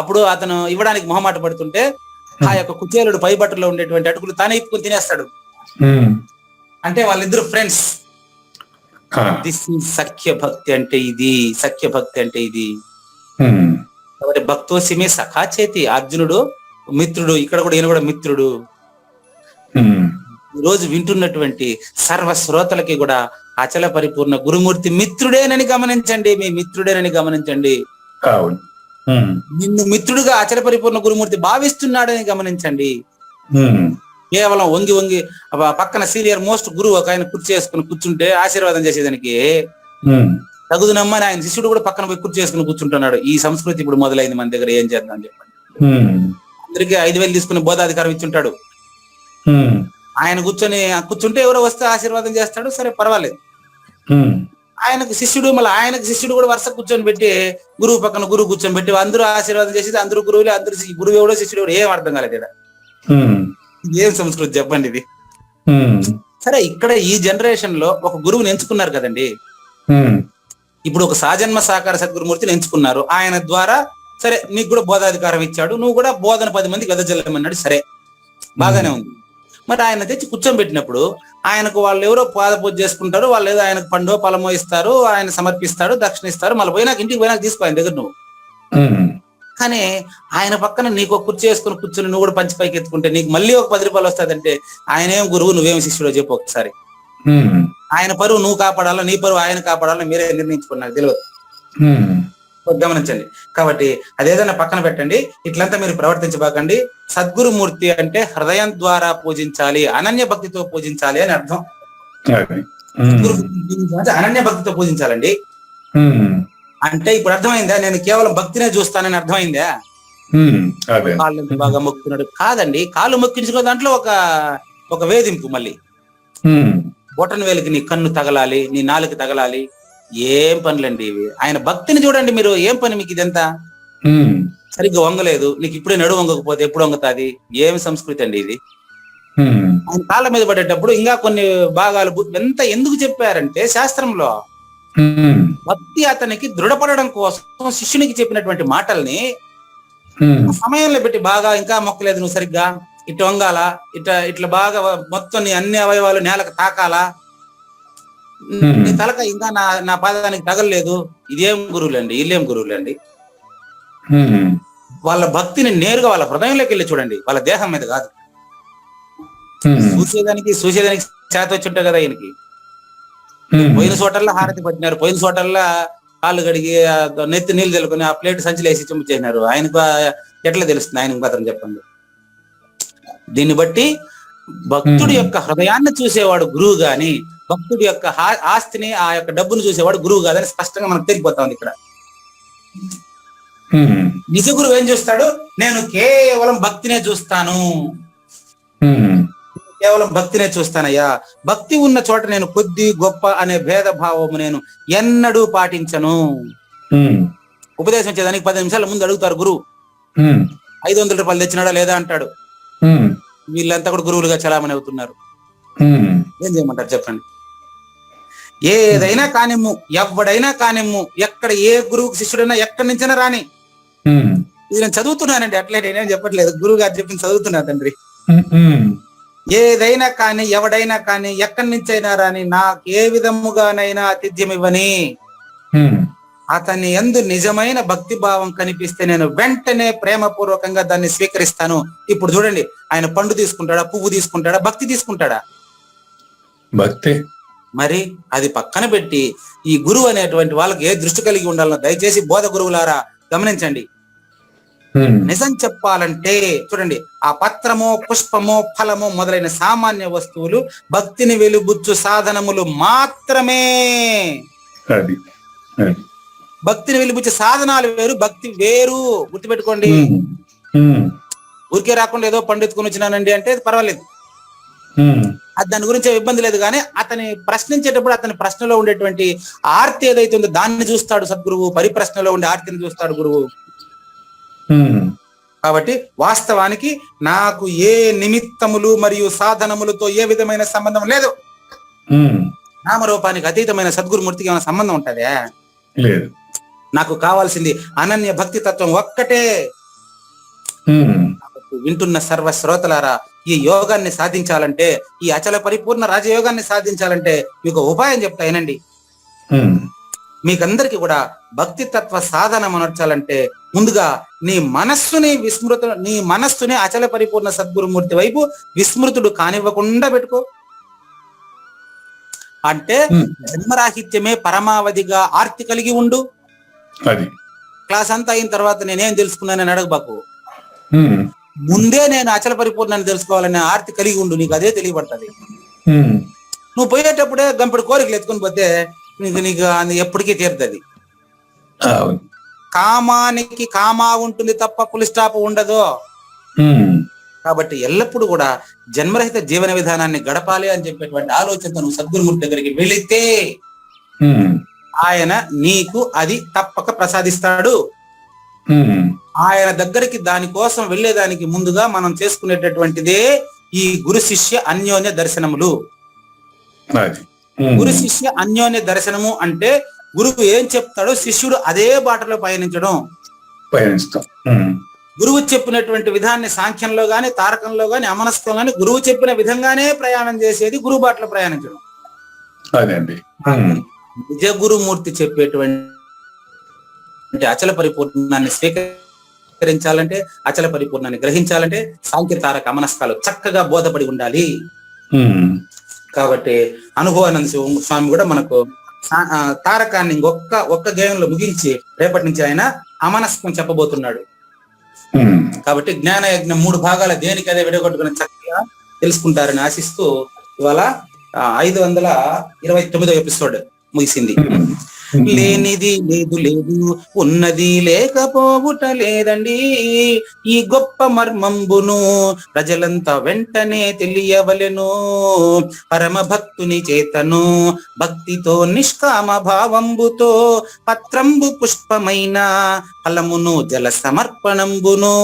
అప్పుడు అతను ఇవ్వడానికి మొహమాట పడుతుంటే ఆ యొక్క కుచేలుడు పై బట్టలో ఉండేటువంటి అటుకులు తానే ఇప్పుకొని తినేస్తాడు. అంటే వాళ్ళిద్దరు ఫ్రెండ్స్. దిస్ ఈజ్ సఖ్య భక్తి అంటే ఇది, సఖ్య భక్తి అంటే ఇది. కాబట్టి భక్తోసిమే సఖాచేతి, అర్జునుడు మిత్రుడు, ఇక్కడ కూడా ఈయన కూడా మిత్రుడు. ఈ రోజు వింటున్నటువంటి సర్వ శ్రోతలకి కూడా అచల పరిపూర్ణ గురుమూర్తి మిత్రుడేనని గమనించండి, మీ మిత్రుడేనని గమనించండి. నిన్ను మిత్రుడుగా అచల పరిపూర్ణ గురుమూర్తి భావిస్తున్నాడని గమనించండి. కేవలం వంగి వంగి పక్కన సీనియర్ మోస్ట్ గురువు ఒక ఆయన కుర్చీ చేసుకుని కూర్చుంటే ఆశీర్వాదం చేసేదానికి తగుదునమ్మని ఆయన శిష్యుడు కూడా పక్కన పోయి కుర్చీ చేసుకుని కూర్చుంటున్నాడు. ఈ సంస్కృతి ఇప్పుడు మొదలైంది మన దగ్గర, ఏం చేద్దాం చెప్పండి. అందరికీ 5,000 తీసుకుని బోధాధికారం ఇచ్చుంటాడు. ఆయన కూర్చుంటే ఎవరో వస్తే ఆశీర్వాదం చేస్తాడు, సరే పర్వాలేదు. ఆయనకు శిష్యుడు, మళ్ళీ ఆయనకు శిష్యుడు కూడా వరుస కూర్చొని పెట్టి గురువు పక్కన గురువు కూర్చొని పెట్టి అందరూ ఆశీర్వాదం చేసేది, అందరూ గురువులే, అందరూ గురువు ఎవడో శిష్యుడు ఎవడో, ఏం అర్థం కాలేదు ఇక్కడ. ఏం సంస్కృతి చెప్పండి ఇది? సరే, ఇక్కడ ఈ జనరేషన్ లో ఒక గురువుని ఎంచుకున్నారు కదండి. ఇప్పుడు ఒక సాజన్మ సాకార సద్గురుమూర్తిని ఎంచుకున్నారు. ఆయన ద్వారా సరే నీకు కూడా బోధాధికారం ఇచ్చాడు, నువ్వు కూడా బోధన 10 మందికి వెదజల్లమన్నాడు, సరే బాగానే ఉంది. మరి ఆయన తెచ్చి కూర్చోబెట్టినప్పుడు ఆయనకు వాళ్ళు ఎవరో పాదపూజ చేసుకుంటారు, వాళ్ళు ఏదో ఆయనకు పండో పొలమో ఇస్తారు, ఆయన సమర్పిస్తాడు, దక్షిణ ఇస్తారు, మళ్ళీ పోయినాక ఇంటికి పోయినాక తీసుకో ఆయన దగ్గర నువ్వు. కానీ ఆయన పక్కన నీకు ఒక కుర్చీ వేసుకుని కూర్చొని నువ్వు కూడా పంచి పైకి ఎత్తుకుంటే నీకు మళ్ళీ ఒక 10 రూపాయలు వస్తుందంటే ఆయనేం గురువు నువ్వేం శిష్యుడో చెప్పు ఒకసారి. ఆయన పరువు నువ్వు కాపాడాలా, నీ పరువు ఆయన కాపాడాలా మీరే నిర్ణయించుకోండి, నాకు తెలియదు. గమనించండి. కాబట్టి అదేదైనా పక్కన పెట్టండి, ఇట్లంతా మీరు ప్రవర్తించబాకండి. సద్గురుమూర్తి అంటే హృదయం ద్వారా పూజించాలి, అనన్య భక్తితో పూజించాలి అని అర్థం. అనన్య భక్తితో పూజించాలండి అంటే ఇప్పుడు అర్థమైందా? నేను కేవలం భక్తినే చూస్తానని అర్థమైందా? కాళ్ళు బాగా మొక్కుతున్నాడు కాదండి, కాళ్ళు మొక్కించుకో దాంట్లో ఒక వేధింపు. మళ్ళీ బొటన్ వేలికి నీ కన్ను తగలాలి, నీ నాలుక తగలాలి, ఏం పనులండి ఇవి? ఆయన భక్తిని చూడండి మీరు, ఏం పని మీకు ఇదంతా? సరిగ్గా వంగలేదు, నీకు ఇప్పుడే నడు వంగకపోతే ఎప్పుడు వంగుతాది? ఏమి సంస్కృతి అండి ఇది? ఆయన కాళ్ళ మీద పడేటప్పుడు ఇంకా కొన్ని భాగాలు ఎంత ఎందుకు చెప్పారంటే శాస్త్రంలో భక్తి అతనికి దృఢపడడం కోసం శిష్యునికి చెప్పినటువంటి మాటల్ని సమయంలో పెట్టి బాగా ఇంకా మొక్కలేదు నువ్వు సరిగ్గా, ఇటు వంగాల, ఇట్లా బాగా మొత్తం నీ అన్ని అవయవాలు నేలకు తాకాలా, నీ తలక ఇంకా నా పాదానికి తగలలేదు. ఇదేం గురువులండి, వీళ్ళేం గురువులండి? వాళ్ళ భక్తిని నేరుగా వాళ్ళ హృదయంలోకి వెళ్ళి చూడండి, వాళ్ళ దేహం మీద కాదు. చూసేదానికి చేత వచ్చి ఉంటాయి కదా ఈయనకి. పోయిన చోటల్లా హారతి పట్టినారు, పోయిన చోటల్లా కాళ్ళు కడిగి నెత్తి నీళ్ళు తెలుకుని ఆ ప్లేట్ సంచిలో వేసి చెంపుచేసినారు. ఆయనకు ఎట్లా తెలుస్తుంది? ఆయనకు మాత్రం చెప్పండి. దీన్ని బట్టి భక్తుడి యొక్క హృదయాన్ని చూసేవాడు గురువు గాని, భక్తుడి యొక్క ఆస్తిని, ఆ యొక్క డబ్బును చూసేవాడు గురువు కాదని స్పష్టంగా మనకు తెలిసిపోతా ఉంది ఇక్కడ. నిజ గురువు ఏం చూస్తాడు? నేను కేవలం భక్తినే చూస్తాను, కేవలం భక్తినే చూస్తానయ్యా. భక్తి ఉన్న చోట నేను కొద్ది గొప్ప అనే భేదభావము నేను ఎన్నడూ పాటించను. ఉపదేశం చేయడానికి 10 నిమిషాల ముందు అడుగుతారు గురువు, 500 రూపాయలు తెచ్చినాడా లేదా అంటాడు. వీళ్ళంతా కూడా గురువులుగా చలామణి అవుతున్నారు. ఏం చేయమంటారు చెప్పండి? ఏదైనా కానిమ్ము, ఎవడైనా కానిమ్ము, ఎక్కడ ఏ గురువుకి శిష్యుడైనా ఎక్కడి నుంచైనా రాని. ఇది నేను చదువుతున్నానండి, అట్లే నేనేం చెప్పట్లేదు, గురువు గారు చెప్పింది చదువుతున్నా తండ్రి. ఏదైనా కానీ ఎవడైనా కానీ ఎక్కడి నుంచైనా రాని, నాకు ఏ విధముగానైనా ఆతిథ్యం ఇవ్వని, అతని యందు నిజమైన భక్తి భావం కనిపిస్తే నేను వెంటనే ప్రేమపూర్వకంగా దాన్ని స్వీకరిస్తాను. ఇప్పుడు చూడండి, ఆయన పండు తీసుకుంటాడా, పువ్వు తీసుకుంటాడా, భక్తి తీసుకుంటాడా? భక్తి. మరి అది పక్కన పెట్టి ఈ గురువు అనేటువంటి వాళ్ళకి ఏ దృష్టి కలిగి ఉండాలనో దయచేసి బోధ గురువులారా గమనించండి. నిజం చెప్పాలంటే చూడండి, ఆ పత్రము, పుష్పము, ఫలము మొదలైన సామాన్య వస్తువులు భక్తిని వెలుబుచ్చు సాధనములు మాత్రమే. భక్తిని వెలిబుచ్చే సాధనాలు వేరు, భక్తి వేరు. గుర్తుపెట్టుకోండి. ఊరికే రాకుండా ఏదో పండితుకొని వచ్చినానండి అంటే పర్వాలేదు, అది దాని గురించి ఇబ్బంది లేదు. కానీ అతని ప్రశ్నించేటప్పుడు అతని ప్రశ్నలో ఉండేటువంటి ఆర్తి ఏదైతే ఉందో దాన్ని చూస్తాడు సద్గురువు, పరిప్రశ్నలో ఉండే ఆర్తిని చూస్తాడు గురువు. కాబట్టి వాస్తవానికి నాకు ఏ నిమిత్తములు మరియు సాధనములతో ఏ విధమైన సంబంధం లేదు. నామరూపానికి అతీతమైన సద్గురుమూర్తికి ఏమైనా సంబంధం ఉంటుందా? లేదు. నాకు కావాల్సింది అనన్య భక్తి తత్వం ఒక్కటే. వింటున్న సర్వ శ్రోతలారా, ఈ యోగాన్ని సాధించాలంటే, ఈ అచల పరిపూర్ణ రాజయోగాన్ని సాధించాలంటే మీకు ఉపాయం చెప్తా వినండి. మీకందరికి కూడా భక్తి తత్వ సాధన అనర్చాలంటే ముందుగా నీ మనస్సుని అచల పరిపూర్ణ సద్గురుమూర్తి వైపు విస్మృతుడు కానివ్వకుండా పెట్టుకో. అంటే జన్మరాహిత్యమే పరమావధిగా ఆర్తి కలిగి ఉండు. క్లాస్ అంతా అయిన తర్వాత నేనేం తెలుసుకున్నానని అడగబాకు. ముందే నేను అచల పరిపూర్ణాన్ని తెలుసుకోవాలనే ఆర్తి కలిగి ఉండు, నీకు అదే తెలియబడుతుంది. నువ్వు పోయేటప్పుడే గంపెడు కోరికలు ఎత్తుకుని పోతే నీకు ఎప్పటికీ తీరుతుంది. కామానికి కామా ఉంటుంది తప్ప పులి స్టాప్ ఉండదు. కాబట్టి ఎల్లప్పుడూ కూడా జన్మరహిత జీవన విధానాన్ని గడపాలి అని చెప్పేటువంటి ఆలోచనతో నువ్వు సద్గురుమూర్తి దగ్గరికి వెళితే ఆయన నీకు అది తప్పక ప్రసాదిస్తాడు. ఆయన దగ్గరికి దానికోసం వెళ్లేదానికి ముందుగా మనం చేసుకునేటటువంటిదే ఈ గురు శిష్య అన్యోన్య దర్శనములు. గురు శిష్య అన్యోన్య దర్శనము అంటే గురువు ఏం చెప్తాడో శిష్యుడు అదే బాటలో పయనించడం. గురువు చెప్పినటువంటి విధాన్ని సాంఖ్యంలో గాని, తారకంలో గాని, అమనస్కంలో గాని గురువు చెప్పిన విధంగానే ప్రయాణం చేసేది గురువు బాటలో ప్రయాణించడం. నిజ గురుమూర్తి చెప్పేటువంటి అచల పరిపూర్ణాన్ని స్వీకరించాలంటే, అచల పరిపూర్ణాన్ని గ్రహించాలంటే సాంఖ్య తారక అమనస్కాలు చక్కగా బోధపడి ఉండాలి. కాబట్టి అనుభవానంద స్వామి కూడా మనకు తారకాన్ని ఒక్క గేయంలో ముగించి రేపటి నుంచి ఆయన అమనస్కం చెప్పబోతున్నాడు. కాబట్టి జ్ఞాన యజ్ఞం 3 భాగాల దేనికి అదే విడగొట్టుకుని చక్కగా తెలుసుకుంటారని ఆశిస్తూ ఇవాళ 529వ ఎపిసోడ్ ముగిసింది. లేనిది లేదు లేదు, ఉన్నది లేకపోవుట లేదండి. ఈ గొప్ప మర్మంబును ప్రజలంతా వెంటనే తెలియవలెను. పరమ భక్తుని చేతను భక్తితో నిష్కామ భావంబుతో పత్రంబు పుష్పమైన ఫలమును జల సమర్పణంబును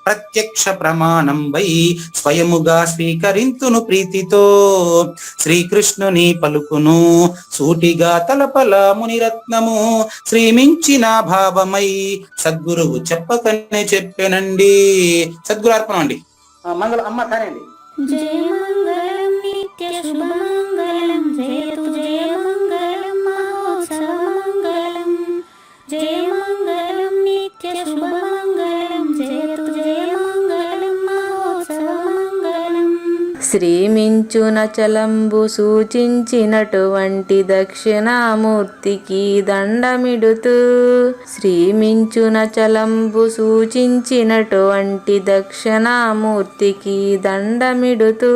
ప్రత్యక్ష ప్రమాణం వై స్వయముగా స్వీకరింతును ప్రీతితో. శ్రీకృష్ణుని పలుకును సూటిగా తలపల మునిరత్నము శ్రీమించిన భావమై సద్గురువు చెప్పకనే చెప్పెనండి. సద్గురు అర్పణం అండి. మంగళం అమ్మ కానండి. జయ మంగళం నిత్య శుభమంగళం, జయతు జయ మంగళం మహోత్సవ మంగళం. జయ మంగళం నిత్య శుభమంగళం, జయతు జయ మంగళం మహోత్సవ మంగళం. శ్రీమించున చలంబు సూచించినటువంటి దక్షిణామూర్తికి దండమిడుతూ, శ్రీమించున చలంబు సూచించినటువంటి దక్షిణామూర్తికి దండమిడుతూ,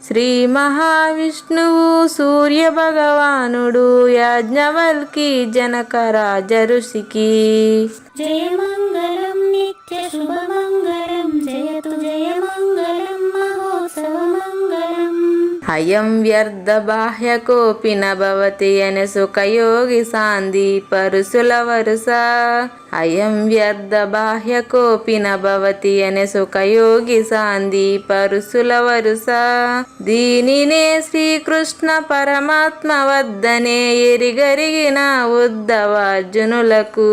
శ్రీ మహావిష్ణువు సూర్య భగవానుడు యాజ్ఞవల్కి జనక రాజ ఋషికి. జయ మంగళం నిత్య శుభమంగళం, జయతు జయ మంగళం మహోత్సవ మంగళం. అయం వ్యర్థ బాహ్య కోపిన భవతి అనే సుఖయోగి సాంది పరుసుల వరుస. అయం వ్యర్థ బాహ్య కోపిన భవతి అనే సుఖయోగి సాంది పరుసుల వరుస. దీనినే శ్రీకృష్ణ పరమాత్మ వద్దనే ఎరిగరిగిన ఉద్ధవార్జునులకు.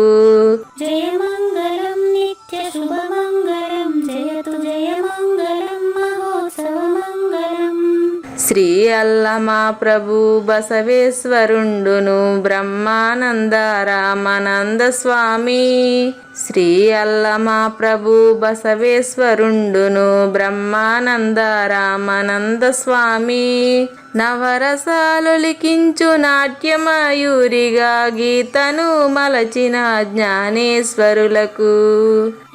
జయ మంగళం నిత్య శుభమంగళం, జయతు జయ మంగళం మహోత్సవ మంగళం. శ్రీ అల్లమా ప్రభు బసవేశ్వరుండును బ్రహ్మానంద రామానంద స్వామి. శ్రీ అల్లమా ప్రభు బసవేశ్వరుండును బ్రహ్మానంద రామానంద స్వామి. నవరసాలు లిఖించు నాట్యమయూరిగా గీతను మలచిన జ్ఞానేశ్వరులకు.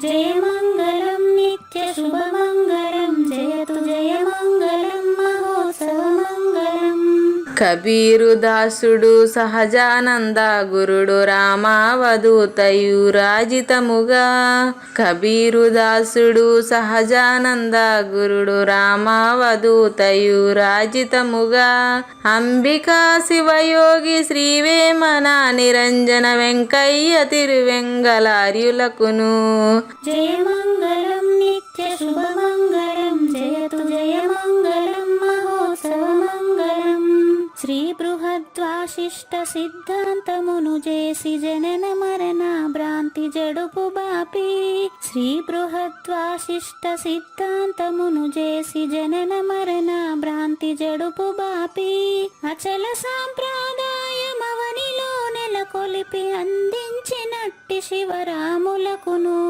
జయ మంగళం నిత్య శుభమంగళం, జయతు జయ మంగళం మహోత్సవ మంగళం. కబీరు దాసుడు సహజానంద గురుడు రామావధూతయు రాజితముగా. కబీరు దాసుడు సహజానంద గురుడు రామావధూతయు రాజితముగా. అంబికా శివయోగి శ్రీవేమన నిరంజన వెంకయ్య తిరువెంగళార్యులకును. జయ మంగళం నిత్య శుభమంగళం, జయతు జయ మంగళం మహోత్సవ మంగళం. శ్రీ బృహద్వాశిష్ట సిద్ధాంతమును చేసి జనన మరణ భ్రాంతి జడుపు బాపి. శ్రీ బృహద్వాశిష్ట సిద్ధాంతమును చేసి జనన మరణ భ్రాంతి జడుపు బాపి. అచల సాంప్రదాయమవనిలో నెలకొలిపి అందించినట్టి శివరాములకును.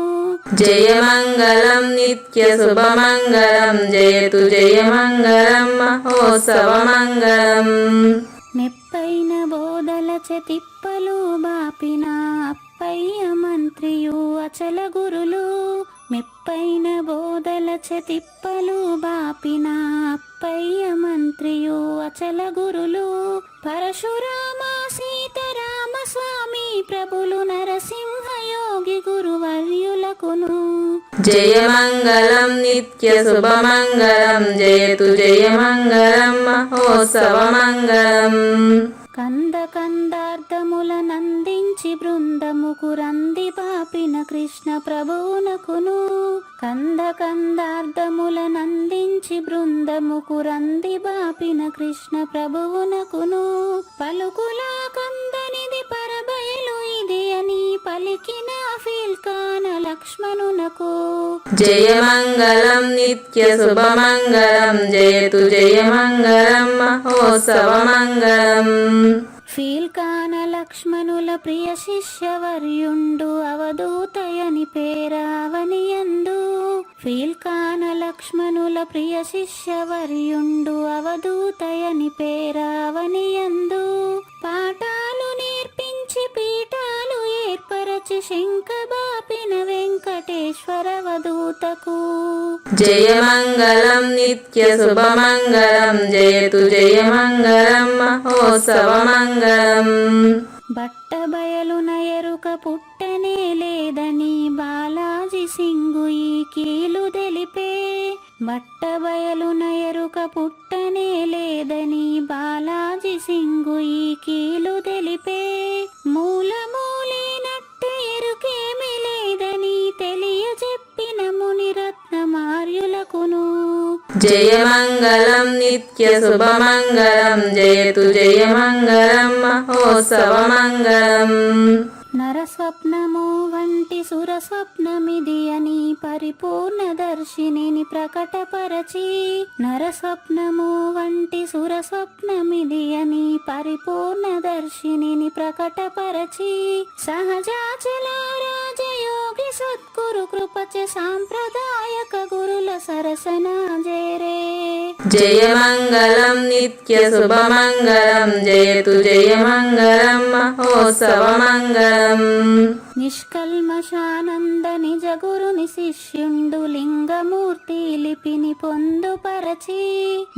జయ మంగళం నిత్య శుభమంగళం, జయతు జయ మంగళం మహోత్సవ మంగళం. మెప్పైన బోధల తిప్పలు బాపిన అప్పయ్య మంత్రియు అచల గురులు. మెప్పైన బోధల తిప్పలు బాపిన అప్పయ్య మంత్రియు అచల గురులు. పరశురామ సీతారామ స్వామి ప్రభులు నరసింహ యోగి గురువర్యులకును. జయ మంగళం నిత్య శుభమంగళం, జయతు జయ మంగళం మహోత్సవ మంగళం. కంద కందార్థముల నందించి బృందముకు రంది పాపిన కృష్ణ ప్రభువునకును. కంద కందార్థముల నందించి బృందముకు రంది బాపిన కృష్ణ ప్రభువునకును. పలుకులా కందనిది పరబయలు ఇది అని పలికిన ఫీల్కాన లక్ష్మణునకు. జయ మంగళం నిత్య శుభమంగళం, జయతు జయ మంగళం మహోత్సవ మంగళం. ఫీల్కాన లక్ష్మణుల ప్రియ శిష్యవర్యుండు అవధూతయని పేరావనియందు. ఫీల్కాన లక్ష్మణుల ప్రియ శిష్యవర్యుండు అవధూతయని పేరావనియందు. పాఠాలు నేర్పించి పీఠాలు ఏర్పరచి శంఖబాపిన వెంకటేశ్వర వధూతకు. జయ మంగళం నిత్య శుభమంగళం, జయతు జయ మంగళం మహోత్సవ మంగళం. బట్టబయలున ఎరుక పుట్టనే లేదని బాలాజీ సింగు ఈ కీలు తెలిపే. బట్టబయలున ఎరుక పుట్టనే లేదని బాలాజీ సింగు ఈ కీలు తెలిపే. మూలమూలినట్టు ఎరుకేమి లేదని తెలియజెప్పిన మునిరత్నమార్యులకును. జయమంగళం నిత్య శుభమంగళం జయతు జయమంగళం మహోత్సవమంగళం. నరస్వప్నము వంటి సురస్వప్నమిది అని పరిపూర్ణ దర్శినిని ప్రకటపరచి. నరస్వప్నము వంటి సురస్వప్నమిది అని పరిపూర్ణ దర్శినిని ప్రకటపరచి. సహజాచల రాజయోగి సద్గురు కృపచే సాంప్రదాయక గురుల సరసన జేరే. జయమంగళం నిత్య శుభమంగళం జయతు జయమంగళం మహోత్సవమంగళం. నిష్కల్మషానంద నిజ గురుని శిష్యుండు లింగమూర్తి లిపిని పొందుపరచి.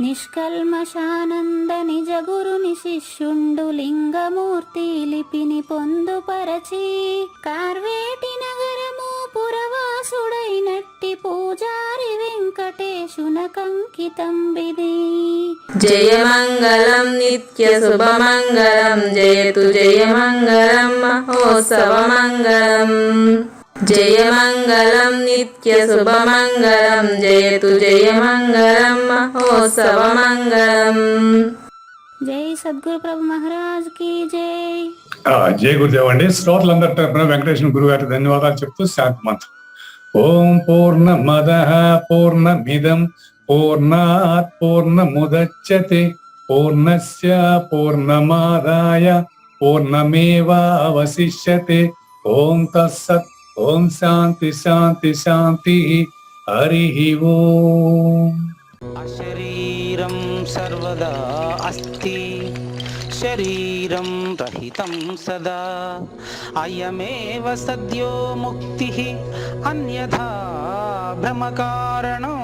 నిష్కల్మషానంద నిజ గురుని శిష్యుండు లింగమూర్తి లిపిని పొందుపరచి. కార్వేటి నగరము పురవాసుడైనట్టి పూజారి వెంకటేశునకంకితం విధి. జయమంగళం నిత్య శుభమంగళం జయతు జయమంగళం మహోత్సవమంగళం. జయమంగళం నిత్య శుభమంగళం జయతు జయమంగళం మహోత్సవమంగళం. జై సద్గురు ప్రభు మహారాజ్ కి జై. జయ గురుదేవ్ అండి. శ్రోతలందరి తరపున వెంకటేశ్వర గురువు గారికి ధన్యవాదాలు చెప్తూ శాంతి మంత్రం. ఓం పూర్ణమదః పూర్ణమిదం పూర్ణాత్ పూర్ణముదచ్యతే పూర్ణస్య పూర్ణమాదాయ పూర్ణమేవావశిష్యతే. ఓం తత్సత్. ఓం శాంతి శాంతి శాంతి. హరి ఓం. అశరీరం సర్వదా అస్తి శరీరం రహితం సదా అయమేవ సద్యో ముక్తి అన్యథా భ్రమకారణో